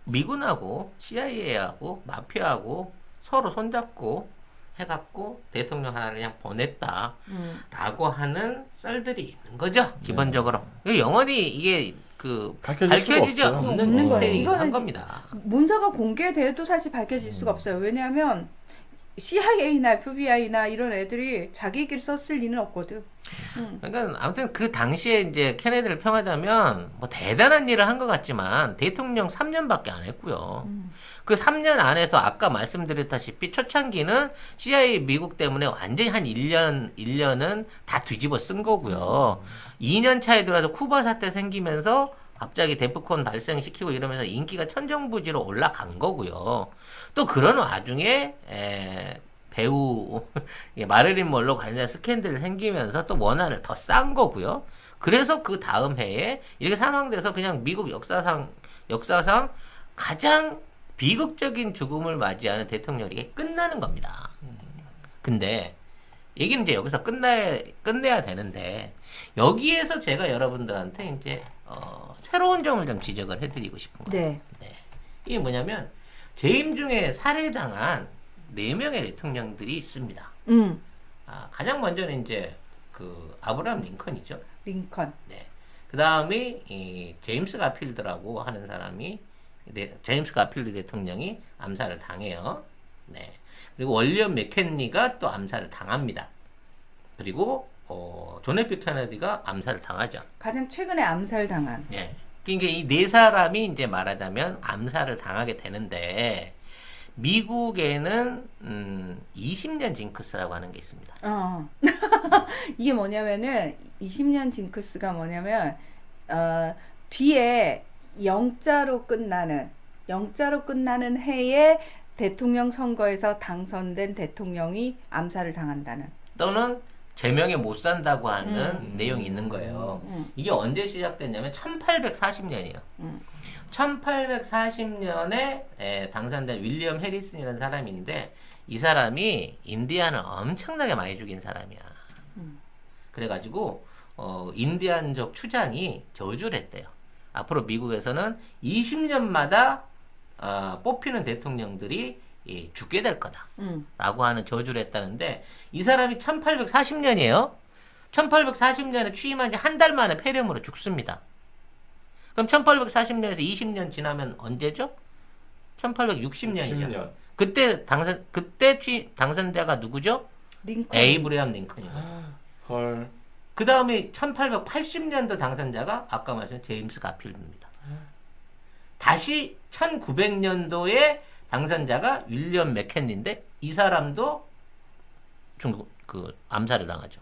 미군하고 CIA하고 마피아하고 서로 손잡고 해갖고 대통령 하나를 그냥 보냈다라고 하는 썰들이 있는 거죠. 기본적으로 영원히 이게 그 밝혀지지 수가 없어요. 없는 거예요. 미스테리한 이거는 겁니다. 문서가 공개돼도 사실 밝혀질 수가 없어요. 왜냐하면 CIA나 FBI나 이런 애들이 자기끼리 썼을 리는 없거든. 그러니까 아무튼 그 당시에 이제 케네디를 평하자면 뭐 대단한 일을 한 것 같지만 대통령 3년밖에 안 했고요. 그 3년 안에서 아까 말씀드렸다시피 초창기는 CIA 미국 때문에 완전히 한 1년은 다 뒤집어 쓴 거고요. 2년 차에 들어서 쿠바 사태 생기면서 갑자기 데프콘 발생시키고 이러면서 인기가 천정부지로 올라간 거고요. 또 그런 와중에 배우 마릴린 먼로 관련 스캔들이 생기면서 또 원한을 더 싼 거고요. 그래서 그 다음 해에 이렇게 사망돼서 그냥 미국 역사상 가장 비극적인 죽음을 맞이하는 대통령이 이게 끝나는 겁니다. 근데 얘기는 이제 여기서 끝내야 되는데 여기에서 제가 여러분들한테 이제 새로운 점을 좀 지적을 해드리고 싶은 거예요. 네. 네. 이게 뭐냐면 재임 중에 살해당한 4명의 대통령들이 있습니다. 가장 먼저는 이제 그 아브라함 링컨이죠. 링컨. 네. 그 다음이 이 제임스 가필드라고 하는 사람이 제임스 가필드 대통령이 암살을 당해요. 네. 그리고 월리엄 맥켄리가 또 암살을 당합니다. 그리고 존 F 케네디가 암살을 당하죠. 가장 최근에 암살당한. 네. 그러니까 이 네 사람이 이제 말하자면 암살을 당하게 되는데 미국에는 20년 징크스라고 하는 게 있습니다. 이게 뭐냐면은 20년 징크스가 뭐냐면 뒤에 영자로 끝나는 해에 대통령 선거에서 당선된 대통령이 암살을 당한다는. 또는 제명에 못 산다고 하는 내용이 있는 거예요. 이게 언제 시작됐냐면 1840년이에요. 1840년에 당선된 윌리엄 해리슨이라는 사람인데 이 사람이 인디안을 엄청나게 많이 죽인 사람이야. 그래가지고 인디안족 추장이 저주를 했대요. 앞으로 미국에서는 20년마다 뽑히는 대통령들이 죽게 될 거다 라고 하는 저주를 했다는데 이 사람이 1840년이에요. 1840년에 취임한 지 한 달 만에 폐렴으로 죽습니다. 그럼 1840년에서 20년 지나면 언제죠? 1860년이죠. 60년. 그때 당선자가 누구죠? 링컨. 에이브리엄 링컨이거든요. 헐. 그 다음에 1880년도 당선자가 아까 말씀드린 제임스 가필드입니다. 다시 1900년도에 당선자가 윌리엄 맥켄리인데 이 사람도 암살을 당하죠.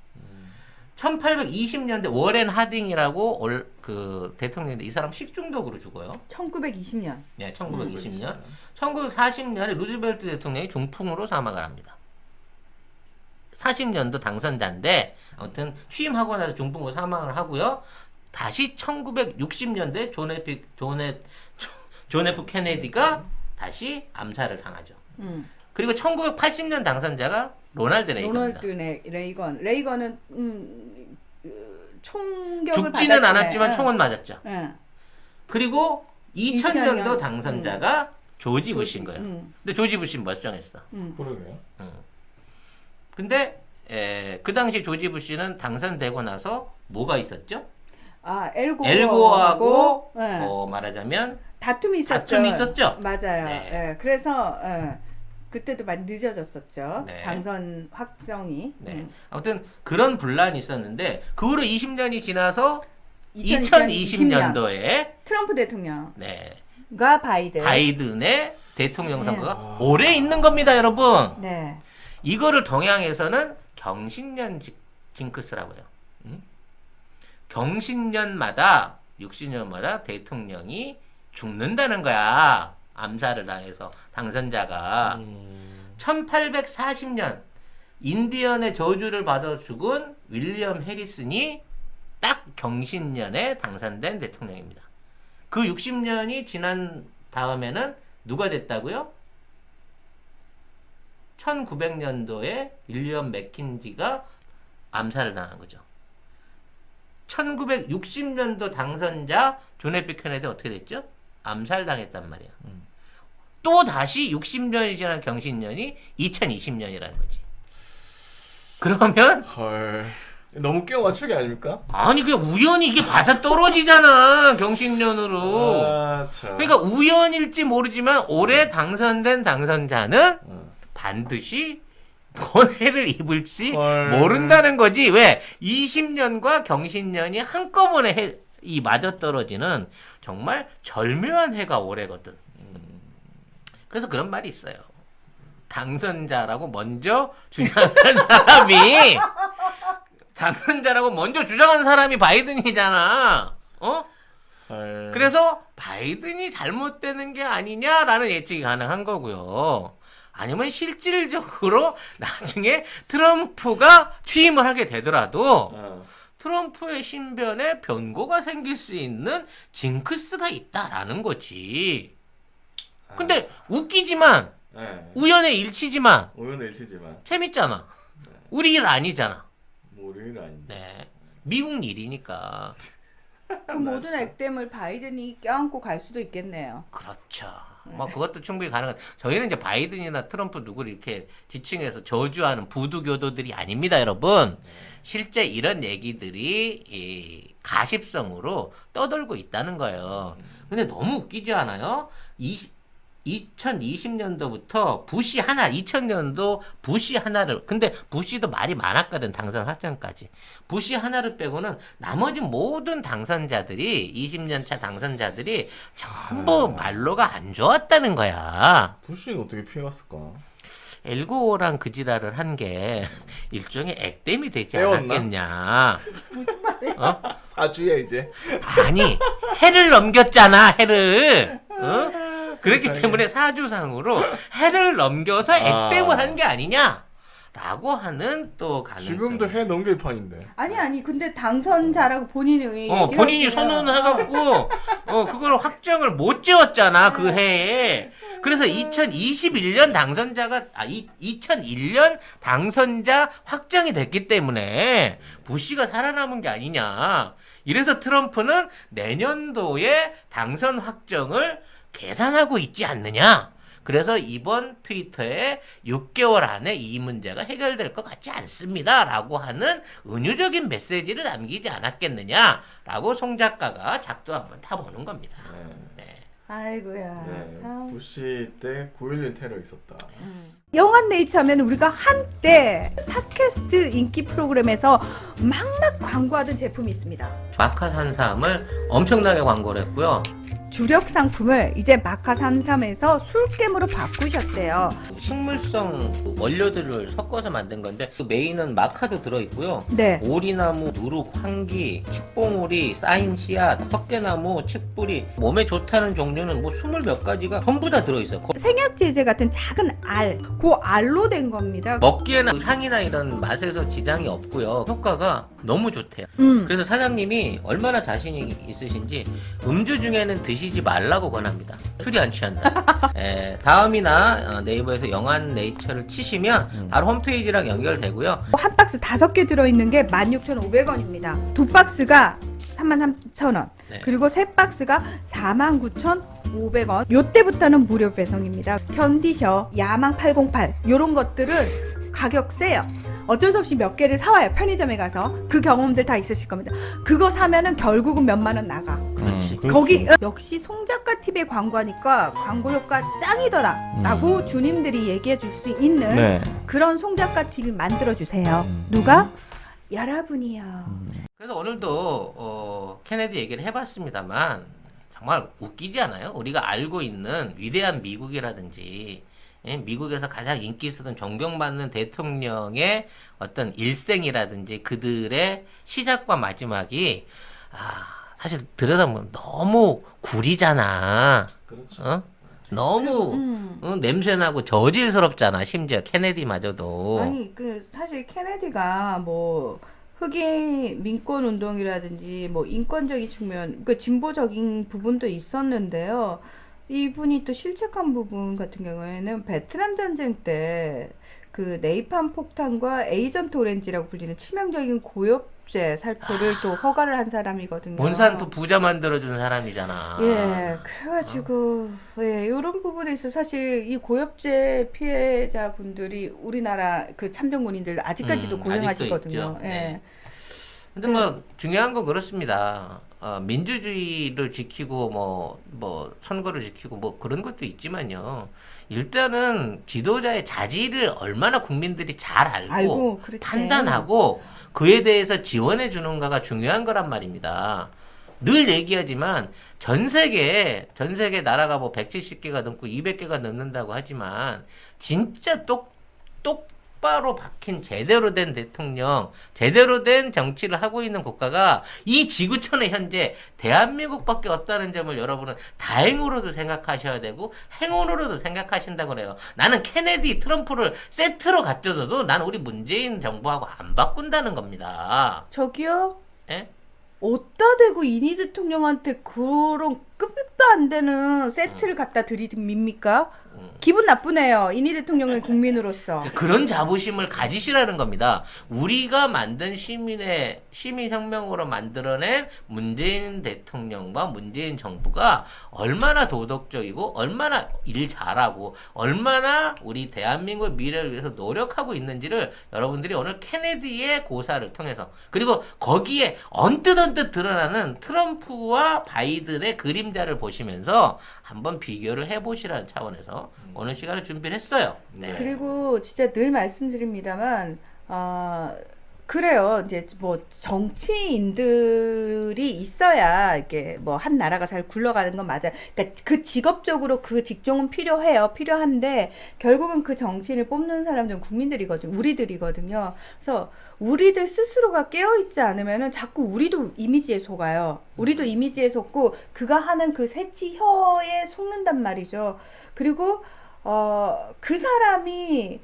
1820년대 워렌 하딩이라고 그 대통령인데 이 사람 식중독으로 죽어요. 1920년. 네, 1920년. 1940년에 루즈벨트 대통령이 중풍으로 사망을 합니다. 40년도 당선자인데 아무튼 취임하고 나서 중풍으로 사망을 하고요. 다시 1960년대 존 F 케네디가 다시 암살을 당하죠. 그리고 1980년 당선자가 로널드 레이건입니다. 레이건은 총격을 죽지는 받았네. 않았지만 총은 맞았죠. 응. 그리고 2000년도 2000년. 당선자가 조지 부시인 거예요. 근데 조지 부시는 멀쩡했어. 그러게요. 근데 그 당시 조지 부시는 당선되고 나서 뭐가 있었죠? 엘고어하고 네. 말하자면 다툼이 있었죠. 맞아요. 네. 네. 그래서 그때도 많이 늦어졌었죠. 네. 당선 확정이. 네. 아무튼 그런 분란이 있었는데 그 후로 20년이 지나서 2020년 2020년도에 트럼프 대통령과 네. 바이든의 대통령 선거가 올해 있는 겁니다, 여러분. 네. 이거를 동양에서는 경신년 징크스라고 해요. 경신년마다 60년마다 대통령이 죽는다는 거야. 암살을 당해서 당선자가 1840년 인디언의 저주를 받아 죽은 윌리엄 해리슨이 딱 경신년에 당선된 대통령입니다. 그 60년이 지난 다음에는 누가 됐다고요? 1900년도에 윌리엄 맥킨지가 암살을 당한 거죠. 1960년도 당선자 존 F 케네디 어떻게 됐죠? 암살당했단 말이야. 또 다시 60년이 지난 경신년이 2020년이라는 거지. 그러면 헐. 너무 끼워 맞추기 아닙니까? 아니 그냥 우연히 이게 맞아 떨어지잖아 경신년으로. 참. 그러니까 우연일지 모르지만 올해 당선된 당선자는 반드시 뭔 해를 입을지 헐. 모른다는 거지. 왜? 20년과 경신년이 한꺼번에 이 맞아떨어지는 정말 절묘한 해가 올해거든. 그래서 그런 말이 있어요. 당선자라고 먼저 주장한 사람이 당선자라고 먼저 주장한 사람이 바이든이잖아. 어? 헐. 그래서 바이든이 잘못되는 게 아니냐라는 예측이 가능한 거고요. 아니면 실질적으로 나중에 트럼프가 취임을 하게 되더라도 어. 트럼프의 신변에 변고가 생길 수 있는 징크스가 있다라는 거지. 근데 웃기지만 네. 우연의 일치지만 오연의 일치지만 재밌잖아. 우리 일 아니잖아. 뭐 우리 일 아닌데. 네. 미국 일이니까. 그 모든 액땜을 바이든이 껴안고 갈 수도 있겠네요. 그렇죠. 뭐 그것도 충분히 가능한. 저희는 이제 바이든이나 트럼프 누구를 이렇게 지칭해서 저주하는 부두교도들이 아닙니다, 여러분. 실제 이런 얘기들이 이 가십성으로 떠돌고 있다는 거예요. 근데 너무 웃기지 않아요? 2020년도부터 부시 하나, 2000년도 부시 하나를, 근데 부시도 말이 많았거든, 당선 확정까지. 부시 하나를 빼고는 나머지 모든 당선자들이, 20년차 당선자들이 전부 말로가 안 좋았다는 거야. 부시는 어떻게 피해갔을까? 엘고랑 그 지랄을 한 게 일종의 액땜이 되지 때웠나? 않았겠냐. 무슨 말이야? 어? 사주야 이제. 아니, 해를 넘겼잖아, 해를. 어? 그렇기 세상에. 때문에 사주상으로 해를 넘겨서 액땜을 아. 한 게 아니냐? 라고 하는 또 가능성. 지금도 해 넘길 판인데. 아니 근데 당선자라고 본인이 본인이 얘기하잖아요. 선언해갖고, 그걸 확정을 못 지었잖아, 그 해에. 그래서 2021년 당선자가, 2001년 당선자 확정이 됐기 때문에 부시가 살아남은 게 아니냐. 이래서 트럼프는 내년도에 당선 확정을 계산하고 있지 않느냐. 그래서 이번 트위터에 6개월 안에 이 문제가 해결될 것 같지 않습니다. 라고 하는 은유적인 메시지를 남기지 않았겠느냐라고 송 작가가 작두 한번 타보는 겁니다. 네. 아이고야. 네. 참. 부시 때 9.11 테러 있었다. 영한네이처면 우리가 한때 팟캐스트 인기 프로그램에서 막막 광고하던 제품이 있습니다. 마카33을 엄청나게 광고를 했고요. 주력 상품을 이제 마카 33에서 술겜으로 바꾸셨대요. 식물성 원료들을 섞어서 만든 건데 그 메인은 마카도 들어있고요. 네. 오리나무, 누룩, 황기, 칡봉오리, 쌓인 씨앗, 헛개나무, 칡뿌리 몸에 좋다는 종류는 뭐 20몇 가지가 전부 다 들어있어요. 생약제제 같은 작은 알, 그 알로 된 겁니다. 먹기에는 향이나 이런 맛에서 지장이 없고요. 효과가 너무 좋대요. 그래서 사장님이 얼마나 자신이 있으신지 음주 중에는 드시지 말라고 권합니다. 술이 안 취한다. 다음이나 네이버에서 영한 네이처를 치시면 바로 홈페이지랑 연결되고요. 한 박스 5개 들어있는 게 16,500원입니다. 두 박스가 33,000원. 네. 그리고 세 박스가 49,500원. 요때부터는 무료 배송입니다. 견디셔, 야망 808 요런 것들은 가격 세요. 어쩔 수 없이 몇 개를 사와요. 편의점에 가서. 그 경험들 다 있으실 겁니다. 그거 사면은 결국은 몇만 원 나가. 그렇지. 거기 역시 송작가 TV에 광고하니까 광고 효과 짱이더라 라고 주님들이 얘기해 줄 수 있는 네. 그런 송작가 TV 만들어 주세요. 누가? 여러분이요. 그래서 오늘도 케네디 얘기를 해봤습니다만 정말 웃기지 않아요? 우리가 알고 있는 위대한 미국이라든지 미국에서 가장 인기 있었던 존경받는 대통령의 어떤 일생이라든지 그들의 시작과 마지막이 사실 들여다보면 너무 구리잖아. 그렇죠. 어? 너무 냄새나고 저질스럽잖아. 심지어 케네디마저도. 아니 그 사실 케네디가 뭐 흑인 민권 운동이라든지 뭐 인권적인 측면, 그 진보적인 부분도 있었는데요. 이분이 또 실책한 부분 같은 경우에는 베트남 전쟁 때 그 네이팜 폭탄과 에이전트 오렌지라고 불리는 치명적인 고엽제 살포를 또 허가를 한 사람이거든요. 몬산토 부자 만들어준 사람이잖아. 예, 그래가지고 예, 이런 부분에 있어 사실 이 고엽제 피해자분들이 우리나라 그 참전군인들 아직까지도 아직도 고생하시거든요. 있죠. 예. 네. 근데 뭐 중요한 건 그렇습니다. 민주주의를 지키고 뭐 선거를 지키고 뭐 그런 것도 있지만요. 일단은 지도자의 자질을 얼마나 국민들이 잘 알고 그렇지. 판단하고 그에 대해서 지원해 주는가가 중요한 거란 말입니다. 늘 얘기하지만 전 세계 나라가 뭐 170개가 넘고 200개가 넘는다고 하지만 진짜 똑바로 박힌 제대로 된 대통령, 제대로 된 정치를 하고 있는 국가가 이 지구촌에 현재 대한민국밖에 없다는 점을 여러분은 다행으로도 생각하셔야 되고 행운으로도 생각하신다고 그래요. 나는 케네디, 트럼프를 세트로 갖춰줘도 난 우리 문재인 정부하고 안 바꾼다는 겁니다. 저기요. 예? 어디다 대고 이니 대통령한테 그런 급도 안 되는 세트를 갖다 드립니까? 기분 나쁘네요. 이니 대통령의 국민으로서. 그런 자부심을 가지시라는 겁니다. 우리가 만든 시민혁명으로 만들어낸 문재인 대통령과 문재인 정부가 얼마나 도덕적이고 얼마나 일 잘하고 얼마나 우리 대한민국의 미래를 위해서 노력하고 있는지를 여러분들이 오늘 케네디의 고사를 통해서 그리고 거기에 언뜻 드러나는 트럼프와 바이든의 그림자를 보시면서 한번 비교를 해보시라는 차원에서 오늘 시간을 준비를 했어요. 네. 그리고 진짜 늘 말씀드립니다만, 그래요. 이제 뭐 정치인들이 있어야 이게 뭐 한 나라가 잘 굴러가는 건 맞아요. 그러니까 그 직업적으로 그 직종은 필요해요. 필요한데 결국은 그 정치인을 뽑는 사람들은 국민들이거든요. 우리들이거든요. 그래서 우리들 스스로가 깨어있지 않으면은 자꾸 우리도 이미지에 속아요. 우리도 이미지에 속고 그가 하는 그 새치혀에 속는단 말이죠. 그리고 그 사람이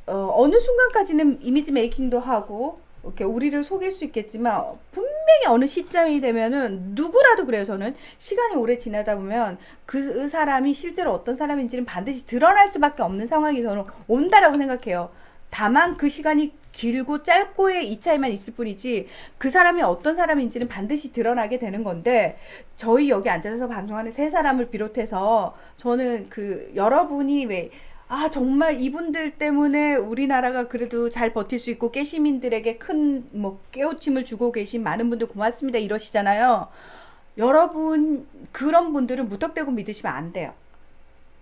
어느 순간까지는 이미지 메이킹도 하고 이렇게 우리를 속일 수 있겠지만 분명히 어느 시점이 되면은 누구라도 그래요. 저는 시간이 오래 지나다 보면 그 사람이 실제로 어떤 사람인지는 반드시 드러날 수밖에 없는 상황이 저는 온다라고 생각해요. 다만 그 시간이 길고 짧고의 이 차이만 있을 뿐이지 그 사람이 어떤 사람인지는 반드시 드러나게 되는 건데 저희 여기 앉아서 방송하는 세 사람을 비롯해서 저는 그 여러분이 왜 정말 이분들 때문에 우리나라가 그래도 잘 버틸 수 있고 깨시민들에게 큰 뭐 깨우침을 주고 계신 많은 분들 고맙습니다 이러시잖아요. 여러분 그런 분들은 무턱대고 믿으시면 안 돼요.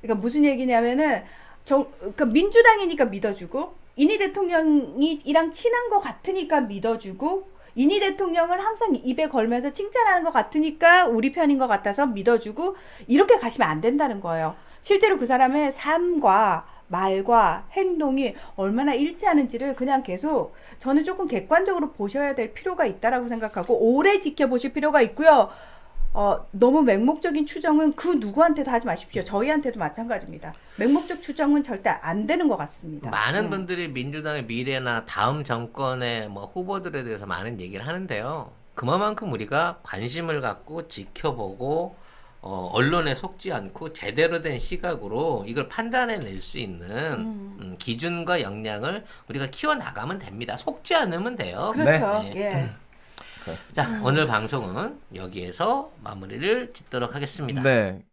그러니까 무슨 얘기냐면은 그러니까 민주당이니까 믿어주고 이니 대통령이랑 친한 것 같으니까 믿어주고 이니 대통령을 항상 입에 걸면서 칭찬하는 것 같으니까 우리 편인 것 같아서 믿어주고 이렇게 가시면 안 된다는 거예요. 실제로 그 사람의 삶과 말과 행동이 얼마나 일치하는지를 그냥 계속 저는 조금 객관적으로 보셔야 될 필요가 있다라고 생각하고 오래 지켜보실 필요가 있고요. 너무 맹목적인 추정은 그 누구한테도 하지 마십시오. 저희한테도 마찬가지입니다. 맹목적 추정은 절대 안 되는 것 같습니다. 많은 분들이 민주당의 미래나 다음 정권의 뭐 후보들에 대해서 많은 얘기를 하는데요. 그만큼 우리가 관심을 갖고 지켜보고 언론에 속지 않고 제대로 된 시각으로 이걸 판단해낼 수 있는 기준과 역량을 우리가 키워나가면 됩니다. 속지 않으면 돼요. 그렇죠. 네. 예. 그렇습니다. 자, 오늘 방송은 여기에서 마무리를 짓도록 하겠습니다. 네.